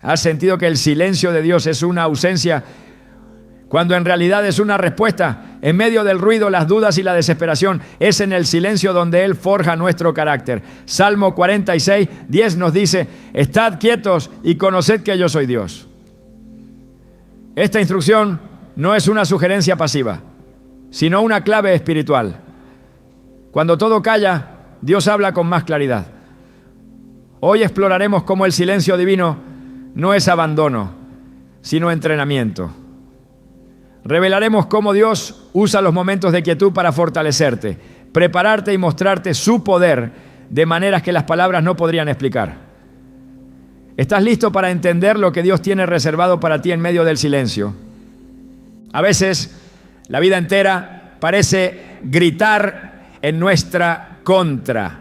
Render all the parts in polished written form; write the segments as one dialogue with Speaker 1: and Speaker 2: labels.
Speaker 1: ¿Has sentido que el silencio de Dios es una ausencia cuando en realidad es una respuesta? En medio del ruido, las dudas y la desesperación, es en el silencio donde Él forja nuestro carácter. Salmo 46, 10 nos dice: estad quietos y conoced que yo soy Dios. Esta instrucción no es una sugerencia pasiva, sino una clave espiritual. Cuando todo calla, Dios habla con más claridad. Hoy exploraremos cómo el silencio divino no es abandono, sino entrenamiento. Revelaremos cómo Dios usa los momentos de quietud para fortalecerte, prepararte y mostrarte su poder de maneras que las palabras no podrían explicar. ¿Estás listo para entender lo que Dios tiene reservado para ti en medio del silencio? A veces, la vida entera parece gritar en nuestra contra.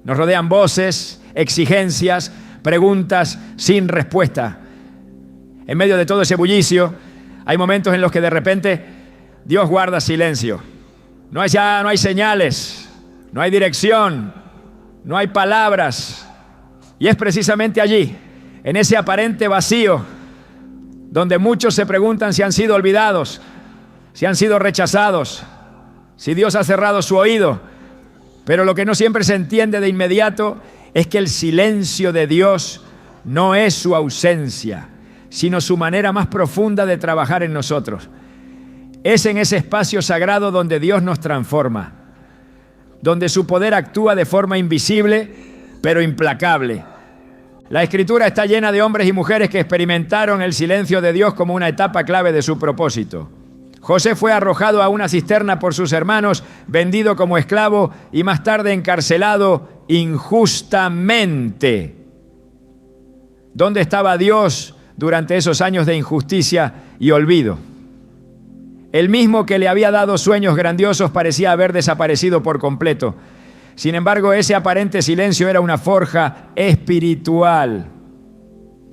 Speaker 1: Nos rodean voces, exigencias, preguntas sin respuesta. En medio de todo ese bullicio, hay momentos en los que de repente Dios guarda silencio. No hay señales, no hay dirección, no hay palabras. Y es precisamente allí, en ese aparente vacío, donde muchos se preguntan si han sido olvidados, si han sido rechazados, si Dios ha cerrado su oído. Pero lo que no siempre se entiende de inmediato es que el silencio de Dios no es su ausencia, sino su manera más profunda de trabajar en nosotros. Es en ese espacio sagrado donde Dios nos transforma, donde su poder actúa de forma invisible, pero implacable. La Escritura está llena de hombres y mujeres que experimentaron el silencio de Dios como una etapa clave de su propósito. José fue arrojado a una cisterna por sus hermanos, vendido como esclavo y más tarde encarcelado injustamente. ¿Dónde estaba Dios durante esos años de injusticia y olvido? El mismo que le había dado sueños grandiosos parecía haber desaparecido por completo. Sin embargo, ese aparente silencio era una forja espiritual.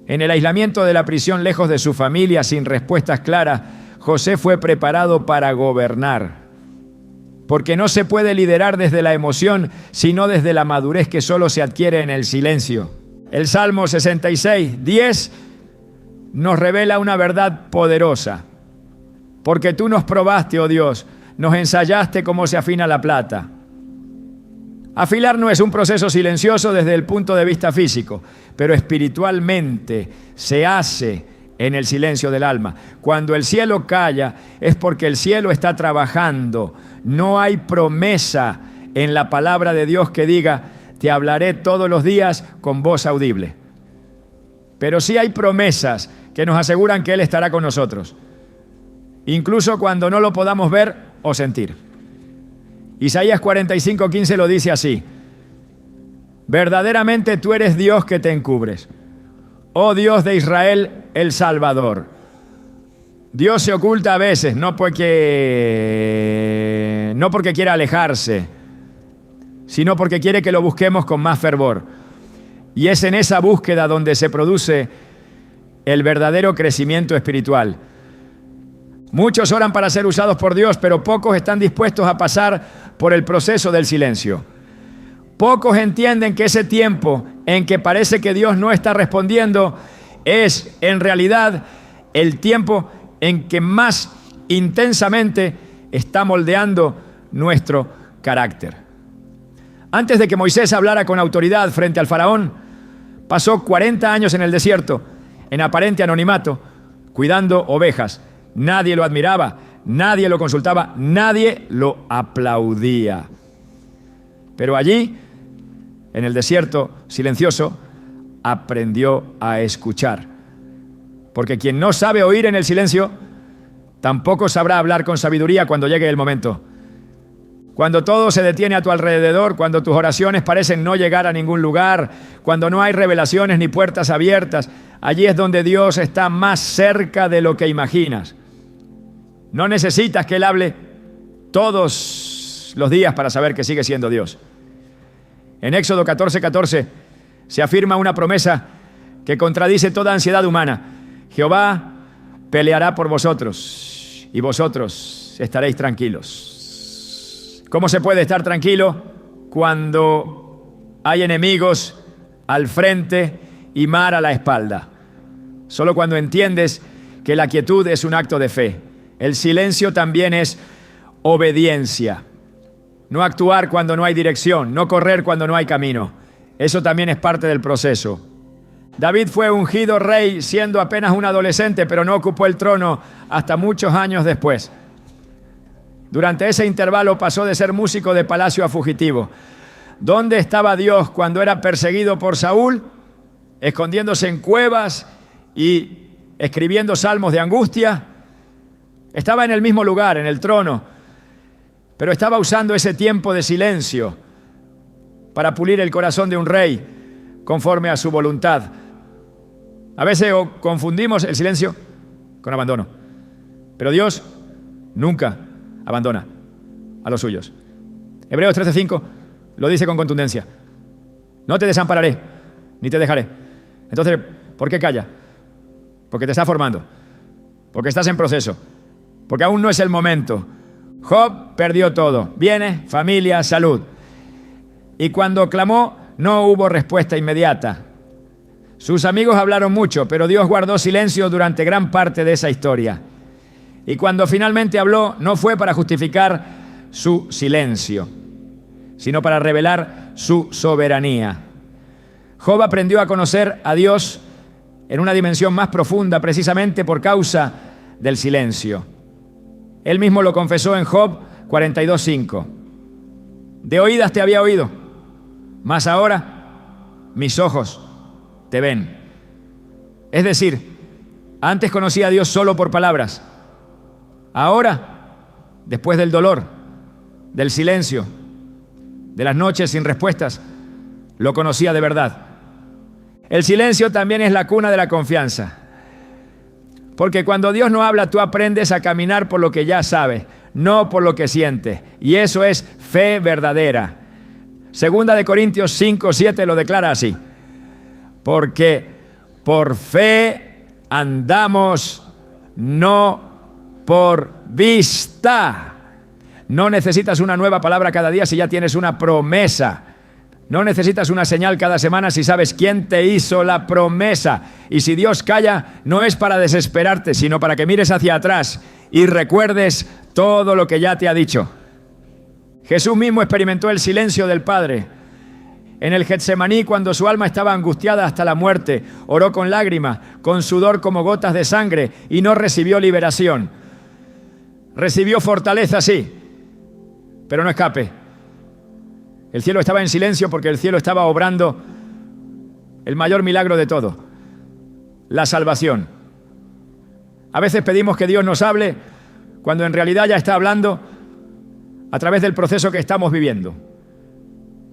Speaker 1: En el aislamiento de la prisión, lejos de su familia, sin respuestas claras, José fue preparado para gobernar. Porque no se puede liderar desde la emoción, sino desde la madurez que solo se adquiere en el silencio. El Salmo 66, 10 nos revela una verdad poderosa. Porque tú nos probaste, oh Dios, nos ensayaste como se afina la plata. Afilar no es un proceso silencioso desde el punto de vista físico, pero espiritualmente se hace en el silencio del alma. Cuando el cielo calla es porque el cielo está trabajando. No hay promesa en la palabra de Dios que diga: te hablaré todos los días con voz audible. Pero sí hay promesas que nos aseguran que Él estará con nosotros, incluso cuando no lo podamos ver o sentir. Isaías 45:15 lo dice así: verdaderamente tú eres Dios que te encubres, oh Dios de Israel, el Salvador. Dios se oculta a veces, no porque quiera alejarse, sino porque quiere que lo busquemos con más fervor. Y es en esa búsqueda donde se produce el verdadero crecimiento espiritual. Muchos oran para ser usados por Dios, pero pocos están dispuestos a pasar por el proceso del silencio. Pocos entienden que ese tiempo en que parece que Dios no está respondiendo es en realidad el tiempo en que más intensamente está moldeando nuestro carácter. Antes de que Moisés hablara con autoridad frente al faraón, pasó 40 años en el desierto, en aparente anonimato, cuidando ovejas. Nadie lo admiraba, nadie lo consultaba, nadie lo aplaudía. Pero allí, en el desierto silencioso, aprendió a escuchar. Porque quien no sabe oír en el silencio, tampoco sabrá hablar con sabiduría cuando llegue el momento. Cuando todo se detiene a tu alrededor, cuando tus oraciones parecen no llegar a ningún lugar, cuando no hay revelaciones ni puertas abiertas, allí es donde Dios está más cerca de lo que imaginas. No necesitas que Él hable todos los días para saber que sigue siendo Dios. En Éxodo 14:14 se afirma una promesa que contradice toda ansiedad humana. Jehová peleará por vosotros y vosotros estaréis tranquilos. ¿Cómo se puede estar tranquilo cuando hay enemigos al frente y mar a la espalda? Solo cuando entiendes que la quietud es un acto de fe. El silencio también es obediencia. No actuar cuando no hay dirección, no correr cuando no hay camino. Eso también es parte del proceso. David fue ungido rey siendo apenas un adolescente, pero no ocupó el trono hasta muchos años después. Durante ese intervalo pasó de ser músico de palacio a fugitivo. ¿Dónde estaba Dios cuando era perseguido por Saúl? Escondiéndose en cuevas y escribiendo salmos de angustia. Estaba en el mismo lugar, en el trono, pero estaba usando ese tiempo de silencio para pulir el corazón de un rey conforme a su voluntad. A veces confundimos el silencio con abandono, pero Dios nunca abandona a los suyos. Hebreos 13:5 lo dice con contundencia. No te desampararé, ni te dejaré. Entonces, ¿por qué calla? Porque te está formando, porque estás en proceso, porque aún no es el momento. Job perdió todo, bienes, familia, salud. Y cuando clamó, no hubo respuesta inmediata. Sus amigos hablaron mucho, pero Dios guardó silencio durante gran parte de esa historia. Y cuando finalmente habló, no fue para justificar su silencio, sino para revelar su soberanía. Job aprendió a conocer a Dios en una dimensión más profunda, precisamente por causa del silencio. Él mismo lo confesó en Job 42:5. De oídas te había oído, mas ahora mis ojos te ven. Es decir, antes conocía a Dios solo por palabras. Ahora, después del dolor, del silencio, de las noches sin respuestas, lo conocía de verdad. El silencio también es la cuna de la confianza. Porque cuando Dios no habla, tú aprendes a caminar por lo que ya sabes, no por lo que sientes. Y eso es fe verdadera. Segunda de Corintios 5:7 lo declara así. Porque por fe andamos, no por vista. No necesitas una nueva palabra cada día si ya tienes una promesa. No necesitas una señal cada semana si sabes quién te hizo la promesa. Y si Dios calla, no es para desesperarte, sino para que mires hacia atrás y recuerdes todo lo que ya te ha dicho. Jesús mismo experimentó el silencio del Padre. En el Getsemaní, cuando su alma estaba angustiada hasta la muerte, oró con lágrimas, con sudor como gotas de sangre, y no recibió liberación. Recibió fortaleza, sí, pero no escape. El cielo estaba en silencio porque el cielo estaba obrando el mayor milagro de todo, la salvación. A veces pedimos que Dios nos hable cuando en realidad ya está hablando a través del proceso que estamos viviendo.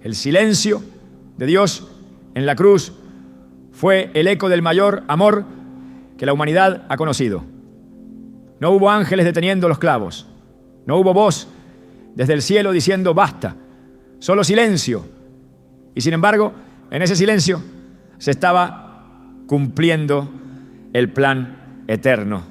Speaker 1: El silencio de Dios en la cruz fue el eco del mayor amor que la humanidad ha conocido. No hubo ángeles deteniendo los clavos. No hubo voz desde el cielo diciendo basta. Solo silencio. Y sin embargo, en ese silencio se estaba cumpliendo el plan eterno.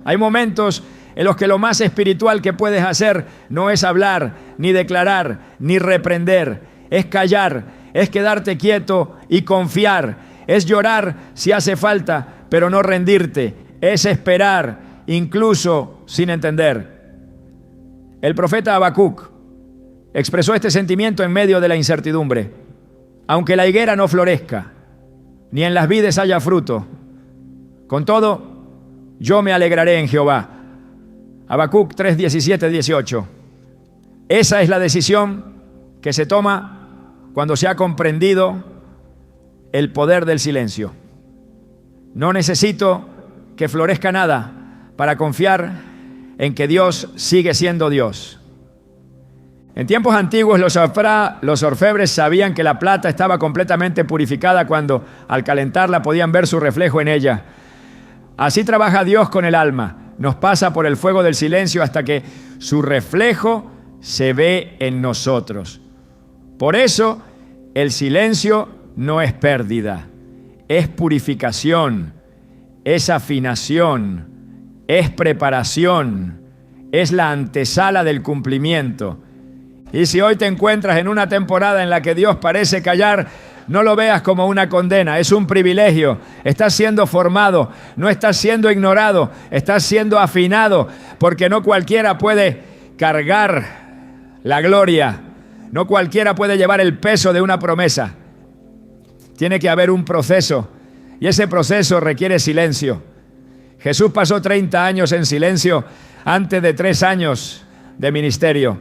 Speaker 1: Hay momentos en los que lo más espiritual que puedes hacer no es hablar, ni declarar, ni reprender. Es callar, es quedarte quieto y confiar. Es llorar si hace falta, pero no rendirte. Es esperar, incluso sin entender. El profeta Habacuc expresó este sentimiento en medio de la incertidumbre. Aunque la higuera no florezca, ni en las vides haya fruto, con todo, yo me alegraré en Jehová. Habacuc 3:17-18. Esa es la decisión que se toma cuando se ha comprendido el poder del silencio. No necesito que florezca nada para confiar en que Dios sigue siendo Dios. En tiempos antiguos los orfebres sabían que la plata estaba completamente purificada cuando al calentarla podían ver su reflejo en ella. Así trabaja Dios con el alma. Nos pasa por el fuego del silencio hasta que su reflejo se ve en nosotros. Por eso el silencio no es pérdida, es purificación, es afinación, es preparación, es la antesala del cumplimiento. Y si hoy te encuentras en una temporada en la que Dios parece callar, No lo veas como una condena, es un privilegio. Estás siendo formado, no estás siendo ignorado, estás siendo afinado, porque no cualquiera puede cargar la gloria, no cualquiera puede llevar el peso de una promesa. Tiene que haber un proceso, y ese proceso requiere silencio. Jesús pasó 30 años en silencio antes de 3 años de ministerio.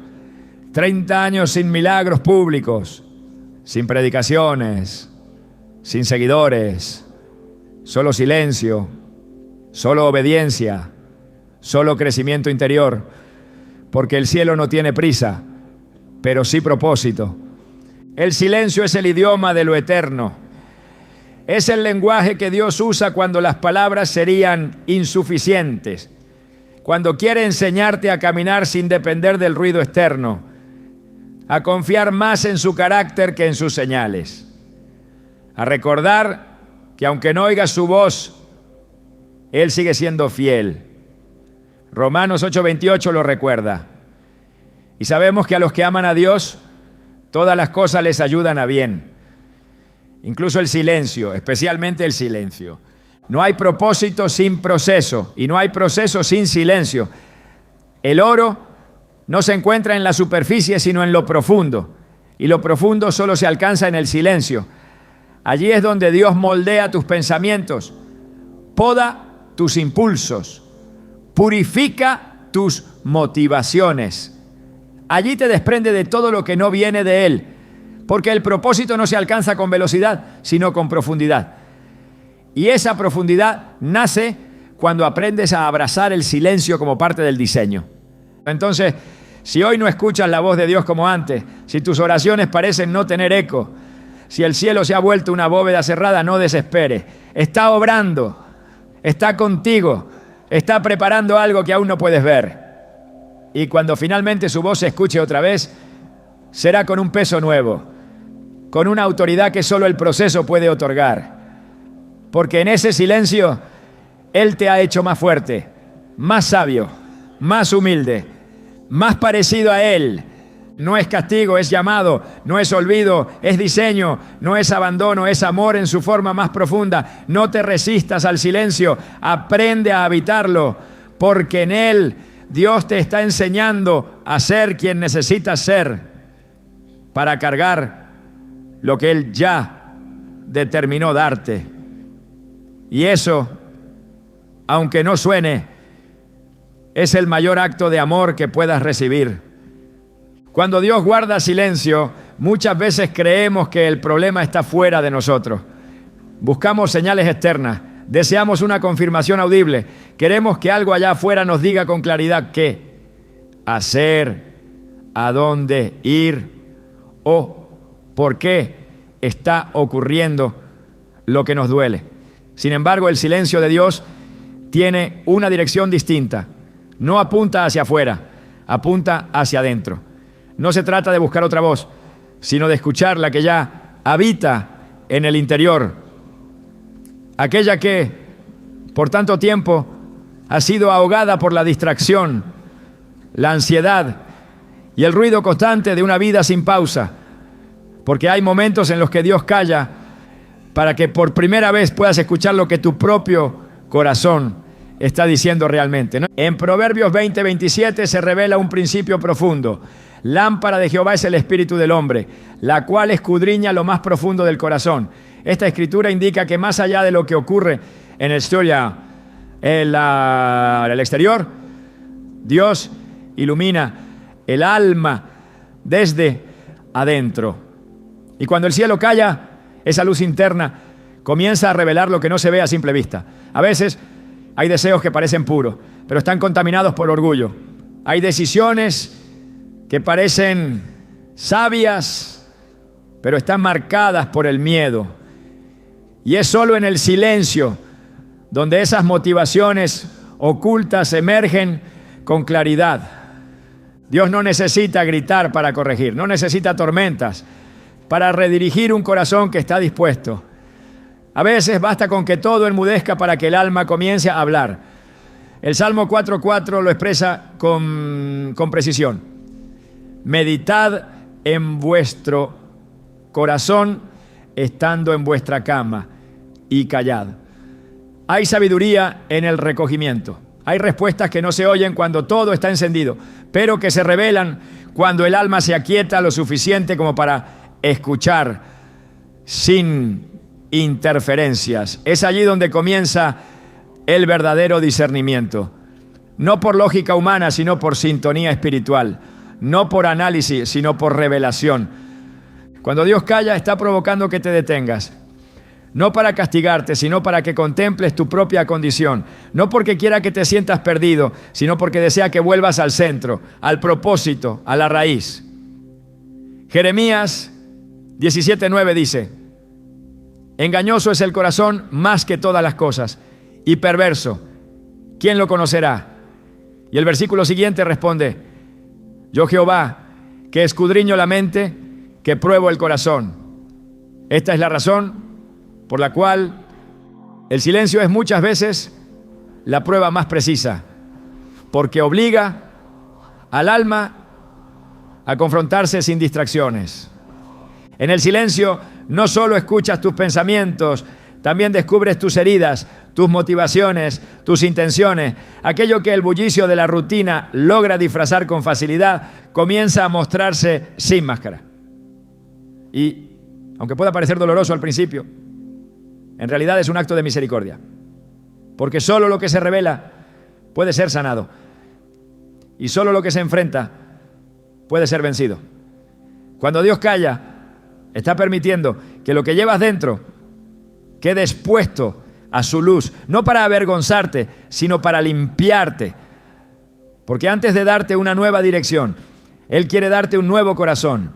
Speaker 1: 30 años sin milagros públicos, sin predicaciones, sin seguidores, solo silencio, solo obediencia, solo crecimiento interior, porque el cielo no tiene prisa, pero sí propósito. El silencio es el idioma de lo eterno. Es el lenguaje que Dios usa cuando las palabras serían insuficientes, cuando quiere enseñarte a caminar sin depender del ruido externo, a confiar más en su carácter que en sus señales, a recordar que aunque no oigas su voz, Él sigue siendo fiel. Romanos 8:28 lo recuerda. Y sabemos que a los que aman a Dios, todas las cosas les ayudan a bien. Incluso el silencio, especialmente el silencio. No hay propósito sin proceso y no hay proceso sin silencio. El oro no se encuentra en la superficie, sino en lo profundo. Y lo profundo solo se alcanza en el silencio. Allí es donde Dios moldea tus pensamientos, poda tus impulsos, purifica tus motivaciones. Allí te desprende de todo lo que no viene de Él, porque el propósito no se alcanza con velocidad, sino con profundidad. Y esa profundidad nace cuando aprendes a abrazar el silencio como parte del diseño. Entonces, si hoy no escuchas la voz de Dios como antes, si tus oraciones parecen no tener eco, si el cielo se ha vuelto una bóveda cerrada, no desesperes. Está obrando, está contigo, está preparando algo que aún no puedes ver. Y cuando finalmente su voz se escuche otra vez, será con un peso nuevo, con una autoridad que solo el proceso puede otorgar. Porque en ese silencio, Él te ha hecho más fuerte, más sabio, más humilde, más parecido a Él. No es castigo, es llamado, no es olvido, es diseño, no es abandono, es amor en su forma más profunda. No te resistas al silencio, aprende a habitarlo, porque en Él Dios te está enseñando a ser quien necesitas ser para cargar lo que Él ya determinó darte. Y eso, aunque no suene, es el mayor acto de amor que puedas recibir. Cuando Dios guarda silencio, muchas veces creemos que el problema está fuera de nosotros. Buscamos señales externas, deseamos una confirmación audible, queremos que algo allá afuera nos diga con claridad qué hacer, a dónde ir o por qué está ocurriendo lo que nos duele. Sin embargo, el silencio de Dios tiene una dirección distinta. No apunta hacia afuera, apunta hacia adentro. No se trata de buscar otra voz, sino de escuchar la que ya habita en el interior. Aquella que, por tanto tiempo, ha sido ahogada por la distracción, la ansiedad y el ruido constante de una vida sin pausa. Porque hay momentos en los que Dios calla para que por primera vez puedas escuchar lo que tu propio corazón está diciendo realmente, ¿no? En Proverbios 20:27 se revela un principio profundo. Lámpara de Jehová es el espíritu del hombre, la cual escudriña lo más profundo del corazón. Esta escritura indica que más allá de lo que ocurre en la historia, en el exterior, Dios ilumina el alma desde adentro. Y cuando el cielo calla, esa luz interna comienza a revelar lo que no se ve a simple vista. A veces hay deseos que parecen puros, pero están contaminados por orgullo. Hay decisiones que parecen sabias, pero están marcadas por el miedo. Y es solo en el silencio donde esas motivaciones ocultas emergen con claridad. Dios no necesita gritar para corregir, no necesita tormentas para redirigir un corazón que está dispuesto. A veces basta con que todo enmudezca para que el alma comience a hablar. El Salmo 4:4 lo expresa con precisión. Meditad en vuestro corazón estando en vuestra cama y callad. Hay sabiduría en el recogimiento. Hay respuestas que no se oyen cuando todo está encendido, pero que se revelan cuando el alma se aquieta lo suficiente como para escuchar sin interferencias. Es allí donde comienza el verdadero discernimiento. No por lógica humana, sino por sintonía espiritual. No por análisis, sino por revelación. Cuando Dios calla, está provocando que te detengas. No para castigarte, sino para que contemples tu propia condición. No porque quiera que te sientas perdido, sino porque desea que vuelvas al centro, al propósito, a la raíz. Jeremías 17:9 dice: engañoso es el corazón más que todas las cosas, y perverso, ¿quién lo conocerá? Y el versículo siguiente responde: yo Jehová, que escudriño la mente, que pruebo el corazón. Esta es la razón por la cual el silencio es muchas veces la prueba más precisa, porque obliga al alma a confrontarse sin distracciones. En el silencio no solo escuchas tus pensamientos, también descubres tus heridas, tus motivaciones, tus intenciones. Aquello que el bullicio de la rutina logra disfrazar con facilidad comienza a mostrarse sin máscara. Y aunque pueda parecer doloroso al principio, en realidad es un acto de misericordia, porque solo lo que se revela puede ser sanado y solo lo que se enfrenta puede ser vencido. Cuando Dios calla, está permitiendo que lo que llevas dentro quede expuesto a su luz, no para avergonzarte, sino para limpiarte, porque antes de darte una nueva dirección, Él quiere darte un nuevo corazón.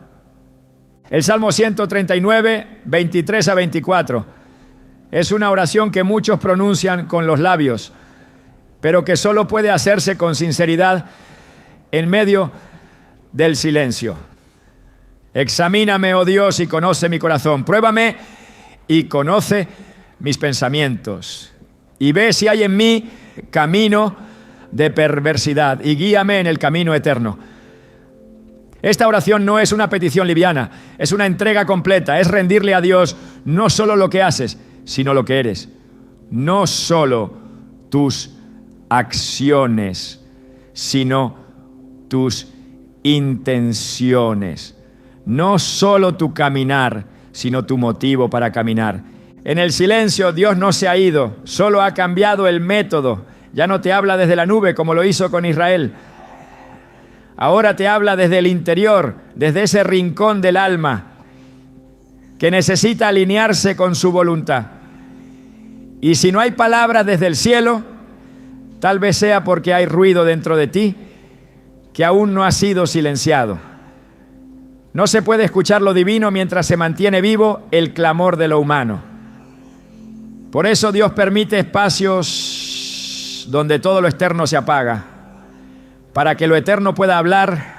Speaker 1: El Salmo 139, 23 a 24, es una oración que muchos pronuncian con los labios, pero que solo puede hacerse con sinceridad en medio del silencio. Examíname, oh Dios, y conoce mi corazón. Pruébame y conoce mis pensamientos. Y ve si hay en mí camino de perversidad y guíame en el camino eterno. Esta oración no es una petición liviana, es una entrega completa, es rendirle a Dios no solo lo que haces, sino lo que eres. No solo tus acciones, sino tus intenciones. No solo tu caminar, sino tu motivo para caminar. En el silencio Dios no se ha ido, solo ha cambiado el método. Ya no te habla desde la nube como lo hizo con Israel. Ahora te habla desde el interior, desde ese rincón del alma que necesita alinearse con su voluntad. Y si no hay palabras desde el cielo, tal vez sea porque hay ruido dentro de ti que aún no ha sido silenciado. No se puede escuchar lo divino mientras se mantiene vivo el clamor de lo humano. Por eso Dios permite espacios donde todo lo externo se apaga, para que lo eterno pueda hablar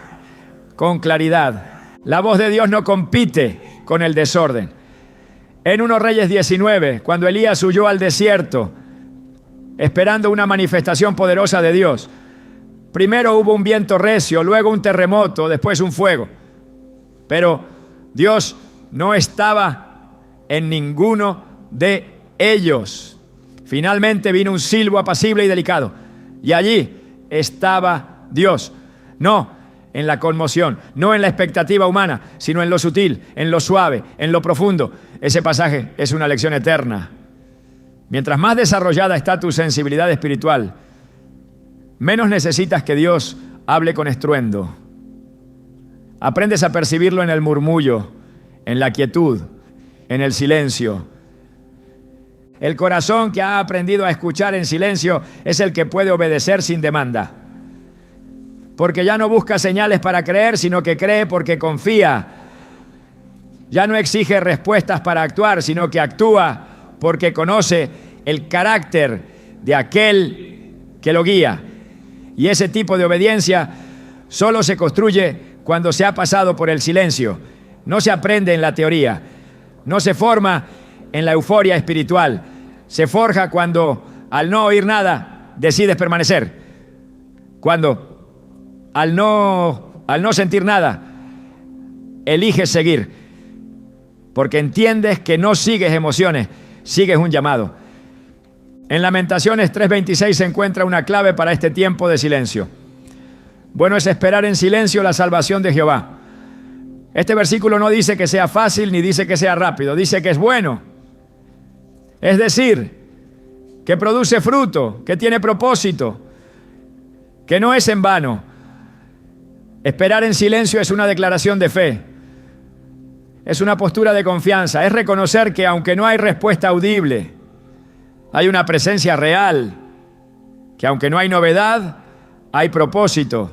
Speaker 1: con claridad. La voz de Dios no compite con el desorden. En 1 Reyes 19, cuando Elías huyó al desierto, esperando una manifestación poderosa de Dios, primero hubo un viento recio, luego un terremoto, después un fuego. Pero Dios no estaba en ninguno de ellos. Finalmente vino un silbo apacible y delicado, y allí estaba Dios. No en la conmoción, no en la expectativa humana, sino en lo sutil, en lo suave, en lo profundo. Ese pasaje es una lección eterna. Mientras más desarrollada está tu sensibilidad espiritual, menos necesitas que Dios hable con estruendo. Aprendes a percibirlo en el murmullo, en la quietud, en el silencio. El corazón que ha aprendido a escuchar en silencio es el que puede obedecer sin demanda. Porque ya no busca señales para creer, sino que cree porque confía. Ya no exige respuestas para actuar, sino que actúa porque conoce el carácter de aquel que lo guía. Y ese tipo de obediencia solo se construye cuando se ha pasado por el silencio. No se aprende en la teoría, no se forma en la euforia espiritual. Se forja cuando, al no oír nada, decides permanecer. Cuando, al no sentir nada, eliges seguir. porque entiendes que no sigues emociones, sigues un llamado. En Lamentaciones 3:26 se encuentra una clave para este tiempo de silencio. Bueno es esperar en silencio la salvación de Jehová. Este versículo no dice que sea fácil ni dice que sea rápido, dice que es bueno. Es decir, que produce fruto, que tiene propósito, que no es en vano. Esperar en silencio es una declaración de fe. Es una postura de confianza. Es reconocer que aunque no hay respuesta audible, hay una presencia real. Que aunque no hay novedad, hay propósito.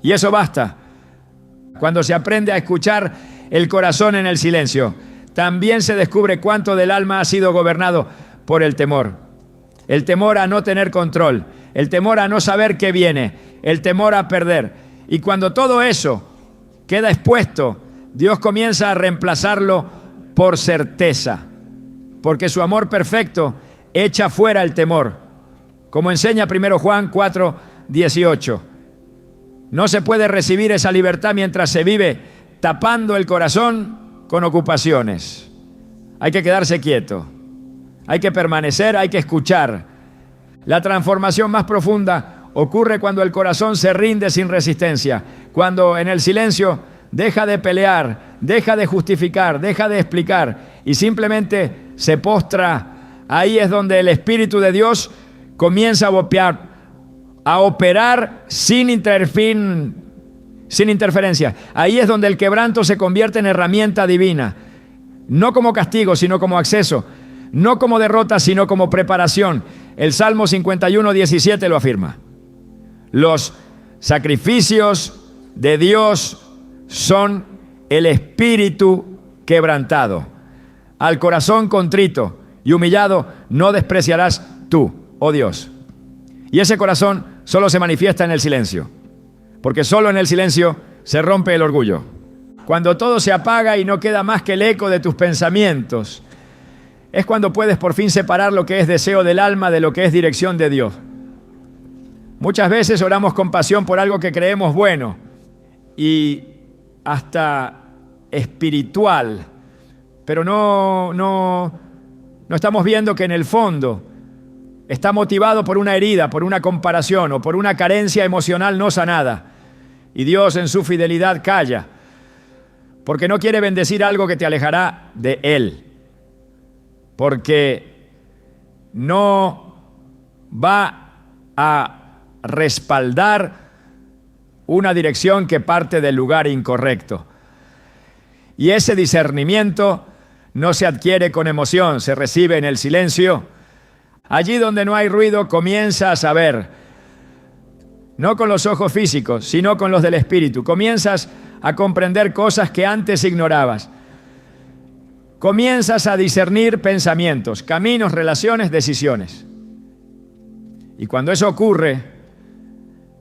Speaker 1: Y eso basta. Cuando se aprende a escuchar el corazón en el silencio, también se descubre cuánto del alma ha sido gobernado por el temor. El temor a no tener control, el temor a no saber qué viene, el temor a perder. Y cuando todo eso queda expuesto, Dios comienza a reemplazarlo por certeza, porque su amor perfecto echa fuera el temor, como enseña 1 Juan 4:18. No se puede recibir esa libertad mientras se vive tapando el corazón con ocupaciones. Hay que quedarse quieto, hay que permanecer, hay que escuchar. La transformación más profunda ocurre cuando el corazón se rinde sin resistencia, cuando en el silencio deja de pelear, deja de justificar, deja de explicar y simplemente se postra. Ahí es donde el Espíritu de Dios comienza a operar sin interferencia. Ahí es donde el quebranto se convierte en herramienta divina, no como castigo, sino como acceso, no como derrota, sino como preparación. El Salmo 51:17 lo afirma. Los sacrificios de Dios son el espíritu quebrantado. Al corazón contrito y humillado no despreciarás tú, oh Dios. Y ese corazón solo se manifiesta en el silencio, porque solo en el silencio se rompe el orgullo. Cuando todo se apaga y no queda más que el eco de tus pensamientos, es cuando puedes por fin separar lo que es deseo del alma de lo que es dirección de Dios. Muchas veces oramos con pasión por algo que creemos bueno y hasta espiritual, pero no estamos viendo que en el fondo está motivado por una herida, por una comparación o por una carencia emocional no sanada. Y Dios en su fidelidad calla, porque no quiere bendecir algo que te alejará de Él, porque no va a respaldar una dirección que parte del lugar incorrecto. Y ese discernimiento no se adquiere con emoción, se recibe en el silencio. Allí donde no hay ruido, comienzas a ver, no con los ojos físicos, sino con los del Espíritu. Comienzas a comprender cosas que antes ignorabas. Comienzas a discernir pensamientos, caminos, relaciones, decisiones. Y cuando eso ocurre,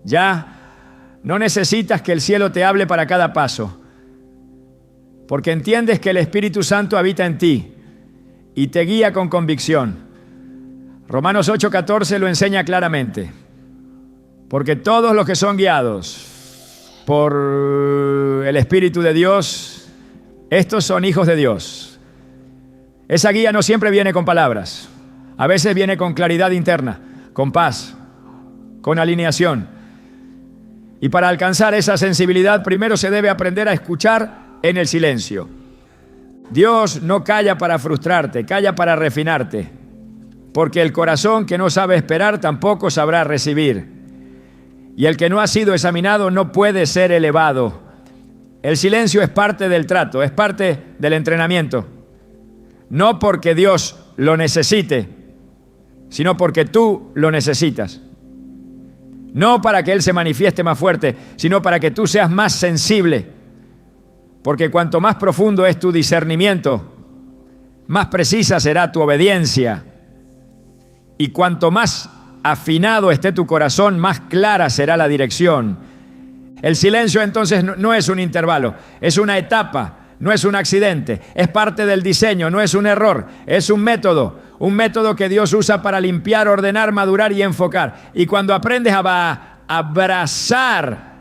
Speaker 1: ya no necesitas que el cielo te hable para cada paso, porque entiendes que el Espíritu Santo habita en ti y te guía con convicción. Romanos 8:14 lo enseña claramente. Porque todos los que son guiados por el Espíritu de Dios, estos son hijos de Dios. Esa guía no siempre viene con palabras. A veces viene con claridad interna, con paz, con alineación. Y para alcanzar esa sensibilidad, primero se debe aprender a escuchar en el silencio. Dios no calla para frustrarte, calla para refinarte. Porque el corazón que no sabe esperar tampoco sabrá recibir. Y el que no ha sido examinado no puede ser elevado. El silencio es parte del trato, es parte del entrenamiento. No porque Dios lo necesite, sino porque tú lo necesitas. No para que Él se manifieste más fuerte, sino para que tú seas más sensible. Porque cuanto más profundo es tu discernimiento, más precisa será tu obediencia. Y cuanto más afinado esté tu corazón, más clara será la dirección. El silencio entonces no es un intervalo, es una etapa, no es un accidente, es parte del diseño, no es un error, es un método que Dios usa para limpiar, ordenar, madurar y enfocar. Y cuando aprendes a abrazar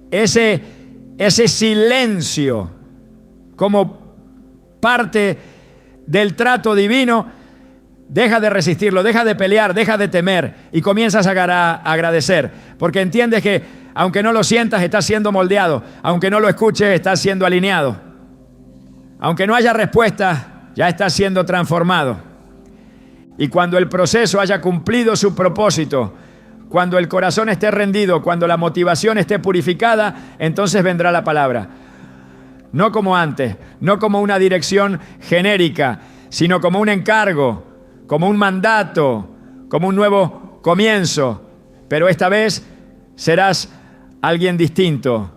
Speaker 1: ese silencio como parte del trato divino, deja de resistirlo, deja de pelear, deja de temer y comienzas a agradecer, porque entiendes que aunque no lo sientas, estás siendo moldeado, aunque no lo escuches, estás siendo alineado, aunque no haya respuesta, ya estás siendo transformado. Y cuando el proceso haya cumplido su propósito, cuando el corazón esté rendido, cuando la motivación esté purificada, entonces vendrá la palabra. No como antes, no como una dirección genérica, sino como un encargo, como un mandato, como un nuevo comienzo. Pero esta vez serás alguien distinto,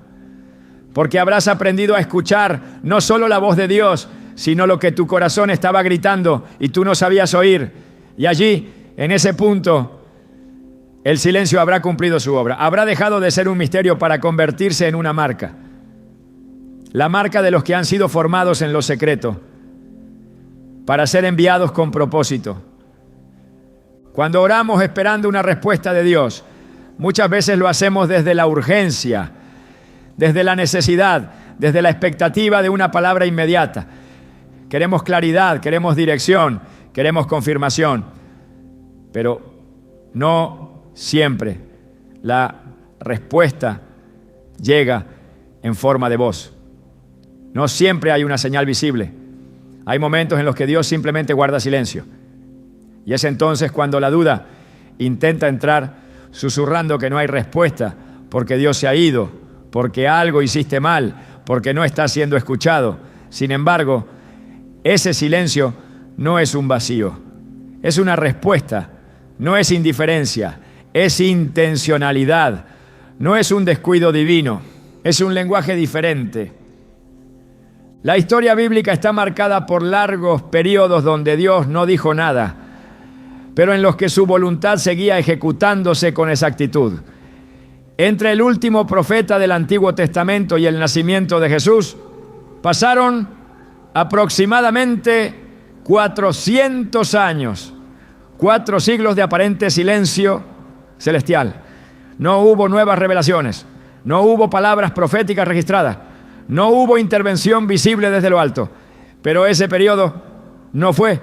Speaker 1: porque habrás aprendido a escuchar no solo la voz de Dios, sino lo que tu corazón estaba gritando y tú no sabías oír. Y allí, en ese punto, el silencio habrá cumplido su obra. Habrá dejado de ser un misterio para convertirse en una marca. La marca de los que han sido formados en lo secreto, para ser enviados con propósito. Cuando oramos esperando una respuesta de Dios, muchas veces lo hacemos desde la urgencia, desde la necesidad, desde la expectativa de una palabra inmediata. Queremos claridad, queremos dirección, queremos confirmación, pero no siempre la respuesta llega en forma de voz. No siempre hay una señal visible. Hay momentos en los que Dios simplemente guarda silencio. Y es entonces cuando la duda intenta entrar susurrando que no hay respuesta, porque Dios se ha ido, porque algo hiciste mal, porque no está siendo escuchado. Sin embargo, ese silencio no es un vacío, es una respuesta, no es indiferencia, es intencionalidad, no es un descuido divino, es un lenguaje diferente. La historia bíblica está marcada por largos periodos donde Dios no dijo nada, pero en los que su voluntad seguía ejecutándose con exactitud. Entre el último profeta del Antiguo Testamento y el nacimiento de Jesús, pasaron aproximadamente 400 años, 4 siglos de aparente silencio celestial. No hubo nuevas revelaciones, no hubo palabras proféticas registradas, no hubo intervención visible desde lo alto, pero ese periodo no fue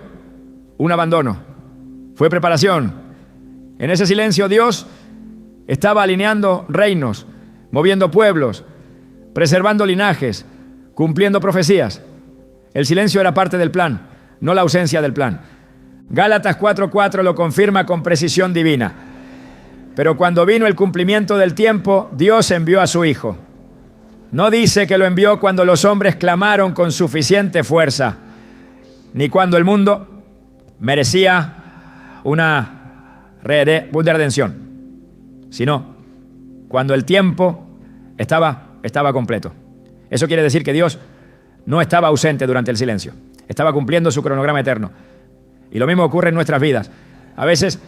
Speaker 1: un abandono, fue preparación. En ese silencio Dios estaba alineando reinos, moviendo pueblos, preservando linajes, cumpliendo profecías. El silencio era parte del plan, no la ausencia del plan. Gálatas 4:4 lo confirma con precisión divina. Pero cuando vino el cumplimiento del tiempo, Dios envió a su Hijo. No dice que lo envió cuando los hombres clamaron con suficiente fuerza, ni cuando el mundo merecía una redención, sino cuando el tiempo estaba completo. Eso quiere decir que Dios no estaba ausente durante el silencio, estaba cumpliendo su cronograma eterno. Y lo mismo ocurre en nuestras vidas. A veces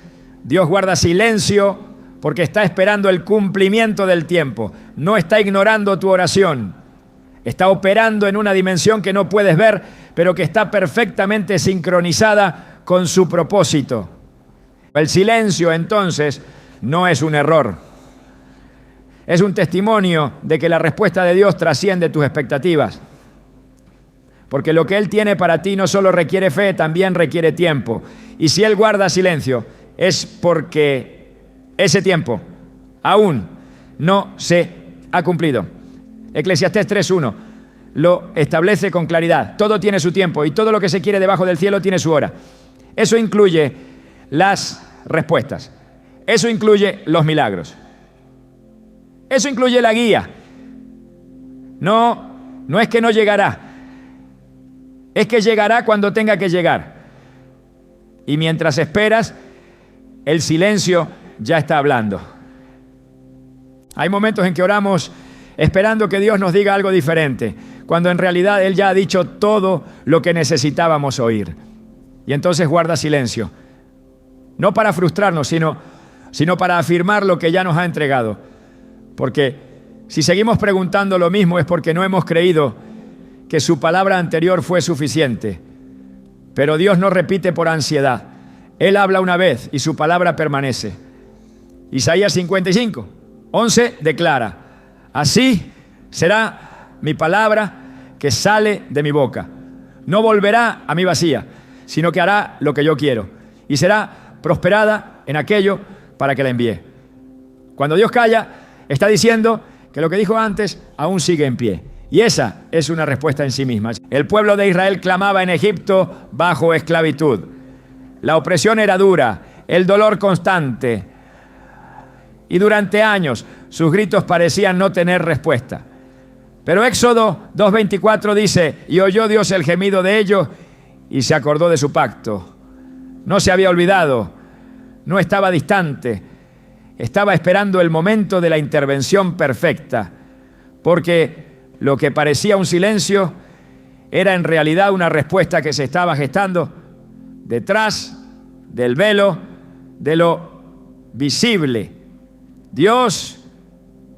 Speaker 1: Dios guarda silencio porque está esperando el cumplimiento del tiempo. No está ignorando tu oración. Está operando en una dimensión que no puedes ver, pero que está perfectamente sincronizada con su propósito. El silencio, entonces, no es un error. Es un testimonio de que la respuesta de Dios trasciende tus expectativas. Porque lo que Él tiene para ti no solo requiere fe, también requiere tiempo. Y si Él guarda silencio, es porque ese tiempo aún no se ha cumplido. Eclesiastés 3:1 lo establece con claridad. Todo tiene su tiempo y todo lo que se quiere debajo del cielo tiene su hora. Eso incluye las respuestas. Eso incluye los milagros. Eso incluye la guía. No es que no llegará. Es que llegará cuando tenga que llegar. Y mientras esperas, el silencio ya está hablando. Hay momentos en que oramos esperando que Dios nos diga algo diferente, cuando en realidad Él ya ha dicho todo lo que necesitábamos oír. Y entonces guarda silencio. No para frustrarnos, sino para afirmar lo que ya nos ha entregado. Porque si seguimos preguntando lo mismo es porque no hemos creído que su palabra anterior fue suficiente. Pero Dios no repite por ansiedad. Él habla una vez y su palabra permanece. Isaías 55:11 declara: así será mi palabra que sale de mi boca. No volverá a mí vacía, sino que hará lo que yo quiero. Y será prosperada en aquello para que la envíe. Cuando Dios calla, está diciendo que lo que dijo antes aún sigue en pie. Y esa es una respuesta en sí misma. El pueblo de Israel clamaba en Egipto bajo esclavitud. La opresión era dura, el dolor constante. Y durante años sus gritos parecían no tener respuesta. Pero Éxodo 2:24 dice: y oyó Dios el gemido de ellos y se acordó de su pacto. No se había olvidado, no estaba distante, estaba esperando el momento de la intervención perfecta, porque lo que parecía un silencio era en realidad una respuesta que se estaba gestando detrás del velo de lo visible. Dios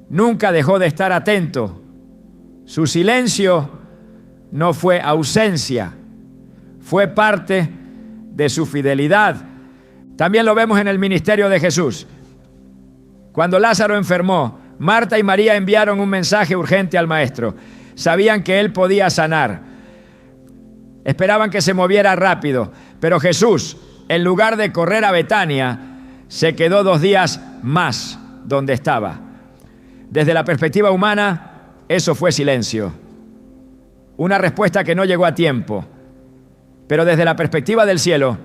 Speaker 1: nunca dejó de estar atento. Su silencio no fue ausencia, fue parte de su fidelidad. También lo vemos en el ministerio de Jesús. Cuando Lázaro enfermó, Marta y María enviaron un mensaje urgente al maestro. Sabían que él podía sanar. Esperaban que se moviera rápido, pero Jesús, en lugar de correr a Betania, se quedó 2 días más donde estaba. Desde la perspectiva humana, eso fue silencio. Una respuesta que no llegó a tiempo. Pero desde la perspectiva del cielo,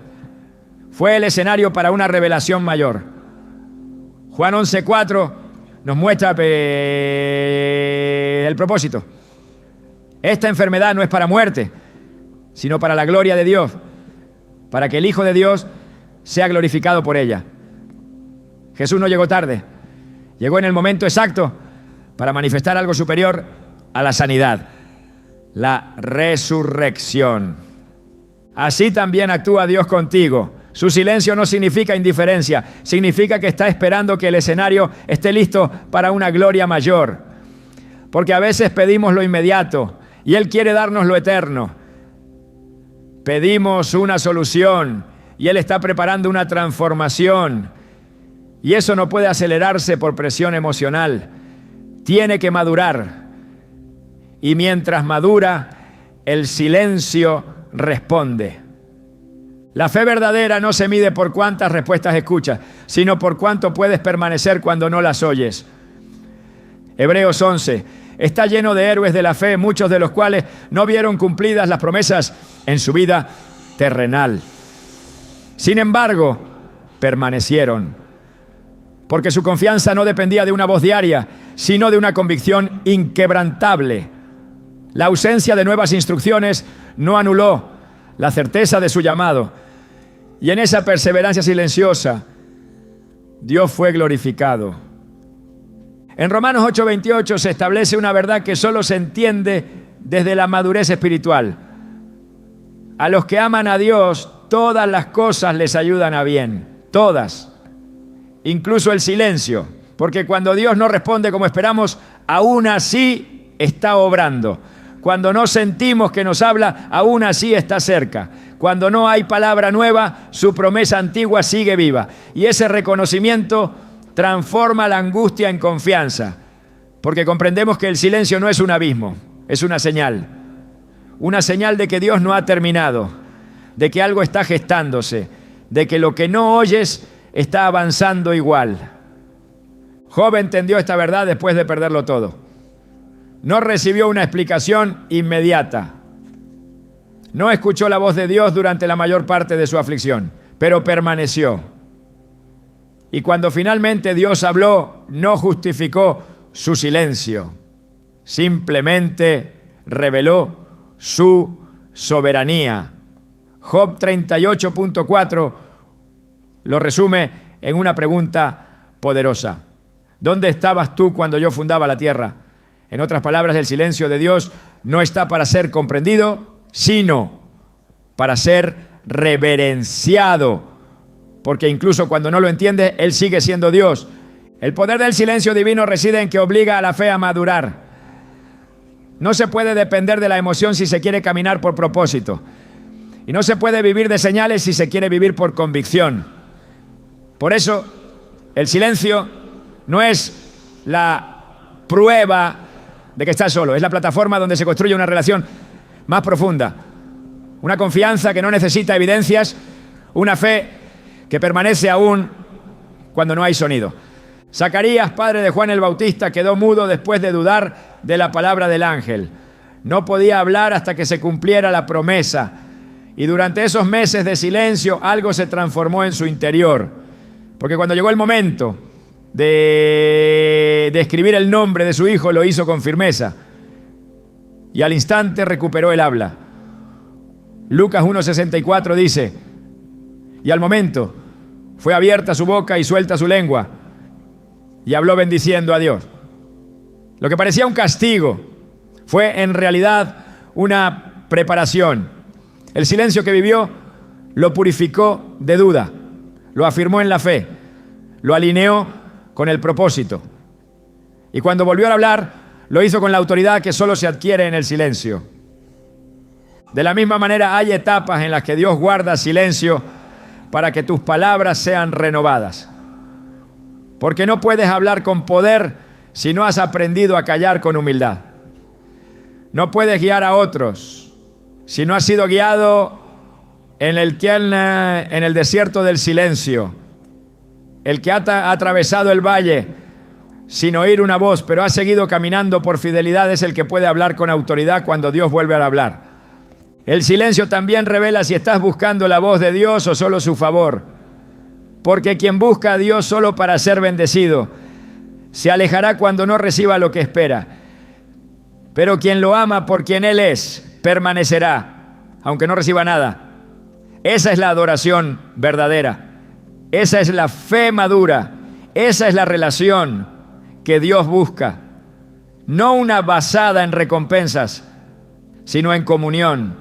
Speaker 1: fue el escenario para una revelación mayor. Juan 11:4 nos muestra el propósito. Esta enfermedad no es para muerte, sino para la gloria de Dios, para que el Hijo de Dios sea glorificado por ella. Jesús no llegó tarde, llegó en el momento exacto para manifestar algo superior a la sanidad, la resurrección. Así también actúa Dios contigo. Su silencio no significa indiferencia, significa que está esperando que el escenario esté listo para una gloria mayor. Porque a veces pedimos lo inmediato y Él quiere darnos lo eterno. Pedimos una solución y Él está preparando una transformación. Y eso no puede acelerarse por presión emocional. Tiene que madurar. Y mientras madura, el silencio responde. La fe verdadera no se mide por cuántas respuestas escuchas, sino por cuánto puedes permanecer cuando no las oyes. Hebreos 11 está lleno de héroes de la fe, muchos de los cuales no vieron cumplidas las promesas en su vida terrenal. Sin embargo, permanecieron, porque su confianza no dependía de una voz diaria, sino de una convicción inquebrantable. La ausencia de nuevas instrucciones no anuló la certeza de su llamado. Y en esa perseverancia silenciosa, Dios fue glorificado. En Romanos 8:28 se establece una verdad que solo se entiende desde la madurez espiritual. A los que aman a Dios, todas las cosas les ayudan a bien. Todas. Incluso el silencio. Porque cuando Dios no responde como esperamos, aún así está obrando. Cuando no sentimos que nos habla, aún así está cerca. Cuando no hay palabra nueva, su promesa antigua sigue viva. Y ese reconocimiento transforma la angustia en confianza. Porque comprendemos que el silencio no es un abismo, es una señal. Una señal de que Dios no ha terminado, de que algo está gestándose, de que lo que no oyes está avanzando igual. Job entendió esta verdad después de perderlo todo. No recibió una explicación inmediata. No escuchó la voz de Dios durante la mayor parte de su aflicción, pero permaneció. Y cuando finalmente Dios habló, no justificó su silencio. Simplemente reveló su soberanía. Job 38.4 lo resume en una pregunta poderosa. ¿Dónde estabas tú cuando yo fundaba la tierra? En otras palabras, el silencio de Dios no está para ser comprendido, sino para ser reverenciado. Porque incluso cuando no lo entiende, Él sigue siendo Dios. El poder del silencio divino reside en que obliga a la fe a madurar. No se puede depender de la emoción si se quiere caminar por propósito. Y no se puede vivir de señales si se quiere vivir por convicción. Por eso, el silencio no es la prueba de que estás solo. Es la plataforma donde se construye una relación más profunda. Una confianza que no necesita evidencias, una fe que permanece aún cuando no hay sonido. Zacarías, padre de Juan el Bautista, quedó mudo después de dudar de la palabra del ángel. No podía hablar hasta que se cumpliera la promesa. Y durante esos meses de silencio algo se transformó en su interior. Porque cuando llegó el momento de escribir el nombre de su hijo, lo hizo con firmeza. Y al instante recuperó el habla. Lucas 1:64 dice: y al momento fue abierta su boca y suelta su lengua, y habló bendiciendo a Dios. Lo que parecía un castigo fue en realidad una preparación. El silencio que vivió lo purificó de duda, lo afirmó en la fe, lo alineó con el propósito. Y cuando volvió a hablar, lo hizo con la autoridad que solo se adquiere en el silencio. De la misma manera, hay etapas en las que Dios guarda silencio para que tus palabras sean renovadas. Porque no puedes hablar con poder si no has aprendido a callar con humildad. No puedes guiar a otros si no has sido guiado en el desierto del silencio. El que ha atravesado el valle sin oír una voz, pero ha seguido caminando por fidelidad, es el que puede hablar con autoridad cuando Dios vuelve a hablar. El silencio también revela si estás buscando la voz de Dios o solo su favor. Porque quien busca a Dios solo para ser bendecido, se alejará cuando no reciba lo que espera. Pero quien lo ama por quien Él es, permanecerá, aunque no reciba nada. Esa es la adoración verdadera. Esa es la fe madura. Esa es la relación que Dios busca. No una basada en recompensas, sino en comunión.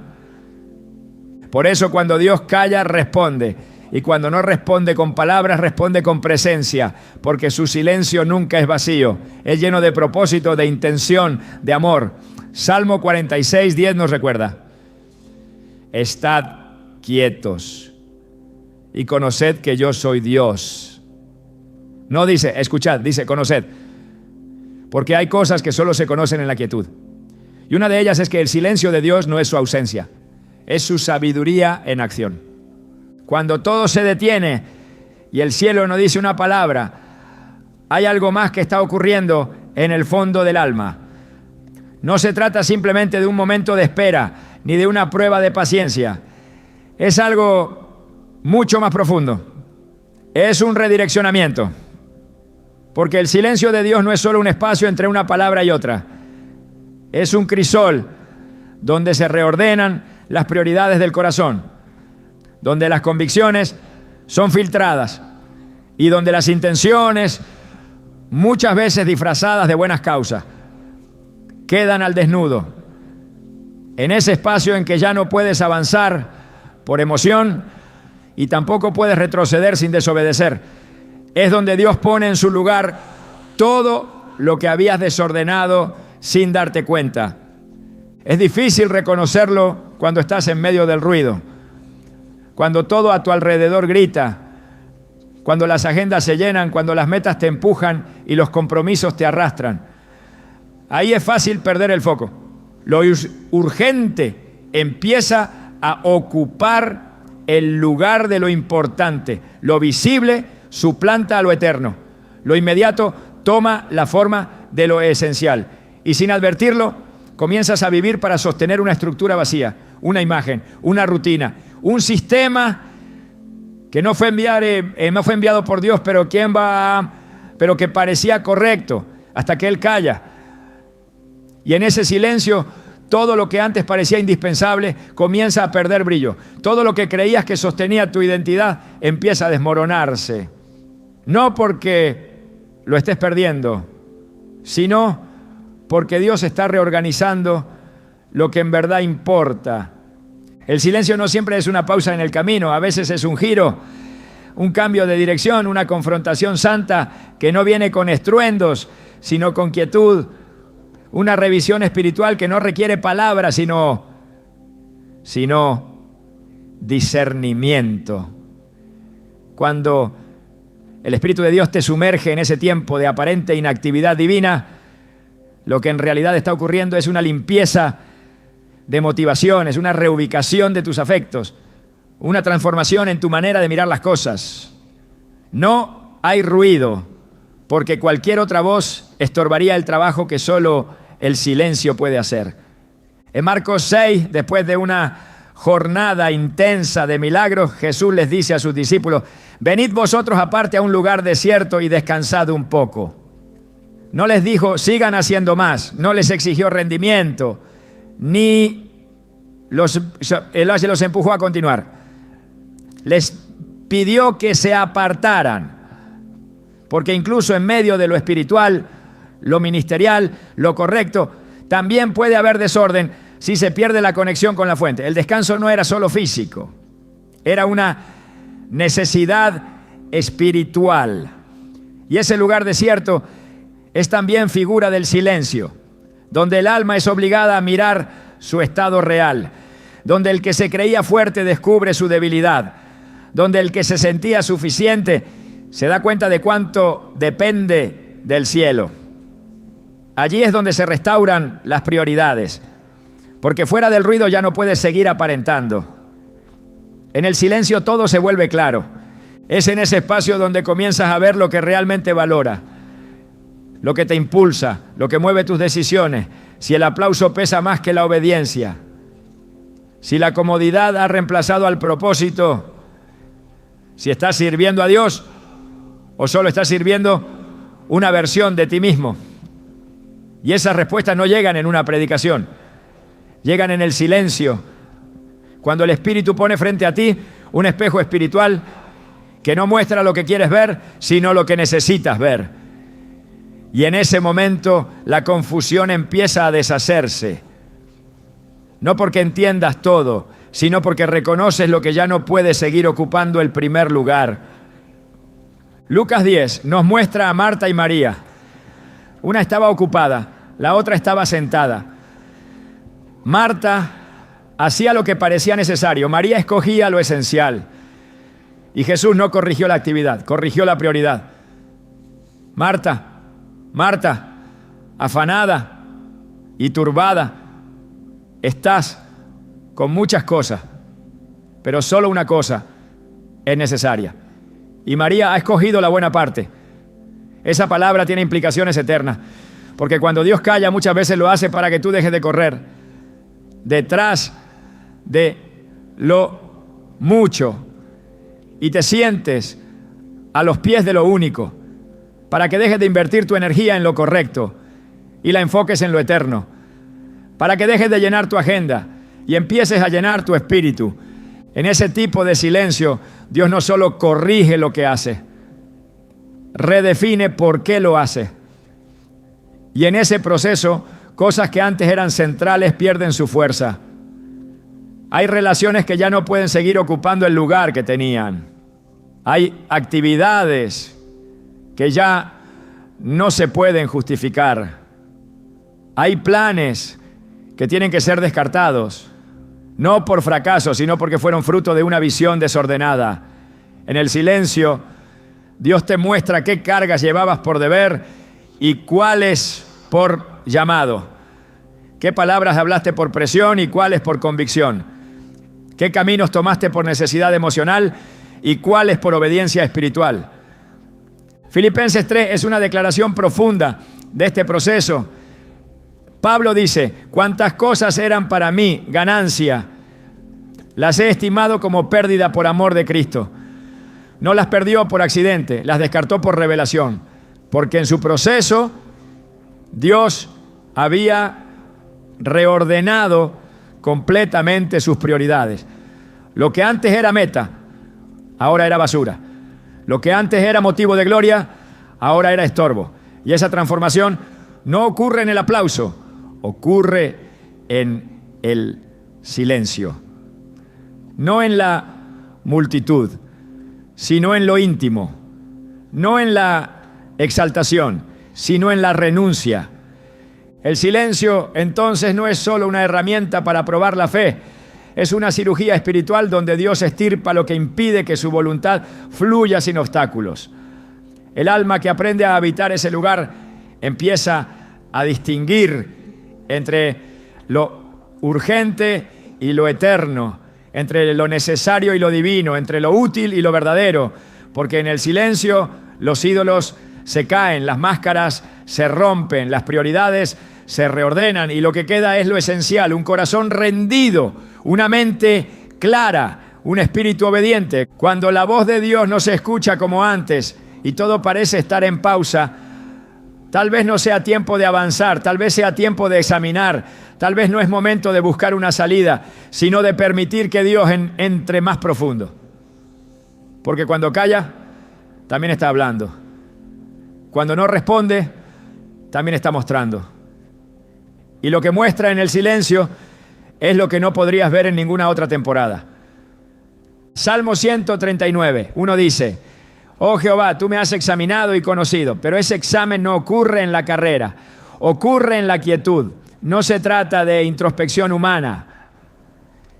Speaker 1: Por eso cuando Dios calla, responde. Y cuando no responde con palabras, responde con presencia, porque su silencio nunca es vacío, es lleno de propósito, de intención, de amor. Salmo 46:10 nos recuerda: estad quietos y conoced que yo soy Dios. No dice escuchad, dice conoced, porque hay cosas que solo se conocen en la quietud. Y una de ellas es que el silencio de Dios no es su ausencia, es su sabiduría en acción. Cuando todo se detiene y el cielo no dice una palabra, hay algo más que está ocurriendo en el fondo del alma. No se trata simplemente de un momento de espera, ni de una prueba de paciencia. Es algo mucho más profundo. Es un redireccionamiento. Porque el silencio de Dios no es solo un espacio entre una palabra y otra. Es un crisol donde se reordenan las prioridades del corazón, donde las convicciones son filtradas y donde las intenciones, muchas veces disfrazadas de buenas causas, quedan al desnudo. En ese espacio en que ya no puedes avanzar por emoción y tampoco puedes retroceder sin desobedecer, es donde Dios pone en su lugar todo lo que habías desordenado sin darte cuenta. Es difícil reconocerlo cuando estás en medio del ruido, cuando todo a tu alrededor grita, cuando las agendas se llenan, cuando las metas te empujan y los compromisos te arrastran. Ahí es fácil perder el foco. Lo urgente empieza a ocupar el lugar de lo importante. Lo visible suplanta a lo eterno. Lo inmediato toma la forma de lo esencial. Y sin advertirlo, comienzas a vivir para sostener una estructura vacía, una imagen, una rutina, un sistema que no fue enviado por Dios, pero que parecía correcto, hasta que Él calla. Y en ese silencio, todo lo que antes parecía indispensable comienza a perder brillo. Todo lo que creías que sostenía tu identidad empieza a desmoronarse. No porque lo estés perdiendo, sino porque Dios está reorganizando lo que en verdad importa. El silencio no siempre es una pausa en el camino, a veces es un giro, un cambio de dirección, una confrontación santa que no viene con estruendos, sino con quietud, una revisión espiritual que no requiere palabras, sino discernimiento. Cuando el Espíritu de Dios te sumerge en ese tiempo de aparente inactividad divina, lo que en realidad está ocurriendo es una limpieza de motivaciones, una reubicación de tus afectos, una transformación en tu manera de mirar las cosas. No hay ruido, porque cualquier otra voz estorbaría el trabajo que solo el silencio puede hacer. En Marcos 6, después de una jornada intensa de milagros, Jesús les dice a sus discípulos: venid vosotros aparte a un lugar desierto y descansad un poco. No les dijo, sigan haciendo más, no les exigió rendimiento, ni los empujó a continuar. Les pidió que se apartaran, porque incluso en medio de lo espiritual, lo ministerial, lo correcto, también puede haber desorden si se pierde la conexión con la fuente. El descanso no era solo físico, era una necesidad espiritual. Y ese lugar desierto es también figura del silencio, donde el alma es obligada a mirar su estado real, donde el que se creía fuerte descubre su debilidad, donde el que se sentía suficiente se da cuenta de cuánto depende del cielo. Allí es donde se restauran las prioridades, porque fuera del ruido ya no puedes seguir aparentando. En el silencio todo se vuelve claro. Es en ese espacio donde comienzas a ver lo que realmente valora, lo que te impulsa, lo que mueve tus decisiones, si el aplauso pesa más que la obediencia, si la comodidad ha reemplazado al propósito, si estás sirviendo a Dios o solo estás sirviendo una versión de ti mismo. Y esas respuestas no llegan en una predicación, llegan en el silencio, cuando el Espíritu pone frente a ti un espejo espiritual que no muestra lo que quieres ver, sino lo que necesitas ver. Y en ese momento la confusión empieza a deshacerse. No porque entiendas todo, sino porque reconoces lo que ya no puede seguir ocupando el primer lugar. Lucas 10 nos muestra a Marta y María. Una estaba ocupada, la otra estaba sentada. Marta hacía lo que parecía necesario, María escogía lo esencial. Y Jesús no corrigió la actividad, corrigió la prioridad. Marta, afanada y turbada, estás con muchas cosas, pero solo una cosa es necesaria. Y María ha escogido la buena parte. Esa palabra tiene implicaciones eternas, porque cuando Dios calla muchas veces lo hace para que tú dejes de correr detrás de lo mucho y te sientes a los pies de lo único, para que dejes de invertir tu energía en lo correcto y la enfoques en lo eterno, para que dejes de llenar tu agenda y empieces a llenar tu espíritu. En ese tipo de silencio, Dios no solo corrige lo que hace, redefine por qué lo hace. Y en ese proceso, cosas que antes eran centrales pierden su fuerza. Hay relaciones que ya no pueden seguir ocupando el lugar que tenían. Hay actividades que ya no se pueden justificar. Hay planes que tienen que ser descartados, no por fracaso, sino porque fueron fruto de una visión desordenada. En el silencio, Dios te muestra qué cargas llevabas por deber y cuáles por llamado. ¿Qué palabras hablaste por presión y cuáles por convicción? ¿Qué caminos tomaste por necesidad emocional y cuáles por obediencia espiritual? Filipenses 3 es una declaración profunda de este proceso. Pablo dice: cuantas cosas eran para mí ganancia, las he estimado como pérdida por amor de Cristo. No las perdió por accidente, las descartó por revelación, porque en su proceso Dios había reordenado completamente sus prioridades. Lo que antes era meta, ahora era basura. Lo que antes era motivo de gloria, ahora era estorbo. Y esa transformación no ocurre en el aplauso, ocurre en el silencio. No en la multitud, sino en lo íntimo. No en la exaltación, sino en la renuncia. El silencio, entonces, no es solo una herramienta para probar la fe. Es una cirugía espiritual donde Dios estirpa lo que impide que su voluntad fluya sin obstáculos. El alma que aprende a habitar ese lugar empieza a distinguir entre lo urgente y lo eterno, entre lo necesario y lo divino, entre lo útil y lo verdadero, porque en el silencio los ídolos se caen, las máscaras se rompen, las prioridades se reordenan y lo que queda es lo esencial, un corazón rendido, una mente clara, un espíritu obediente. Cuando la voz de Dios no se escucha como antes y todo parece estar en pausa, tal vez no sea tiempo de avanzar, tal vez sea tiempo de examinar, tal vez no es momento de buscar una salida, sino de permitir que Dios entre más profundo. Porque cuando calla, también está hablando. Cuando no responde, también está mostrando. Y lo que muestra en el silencio es lo que no podrías ver en ninguna otra temporada. Salmo 139, uno dice: oh Jehová, tú me has examinado y conocido, pero ese examen no ocurre en la carrera, ocurre en la quietud. No se trata de introspección humana.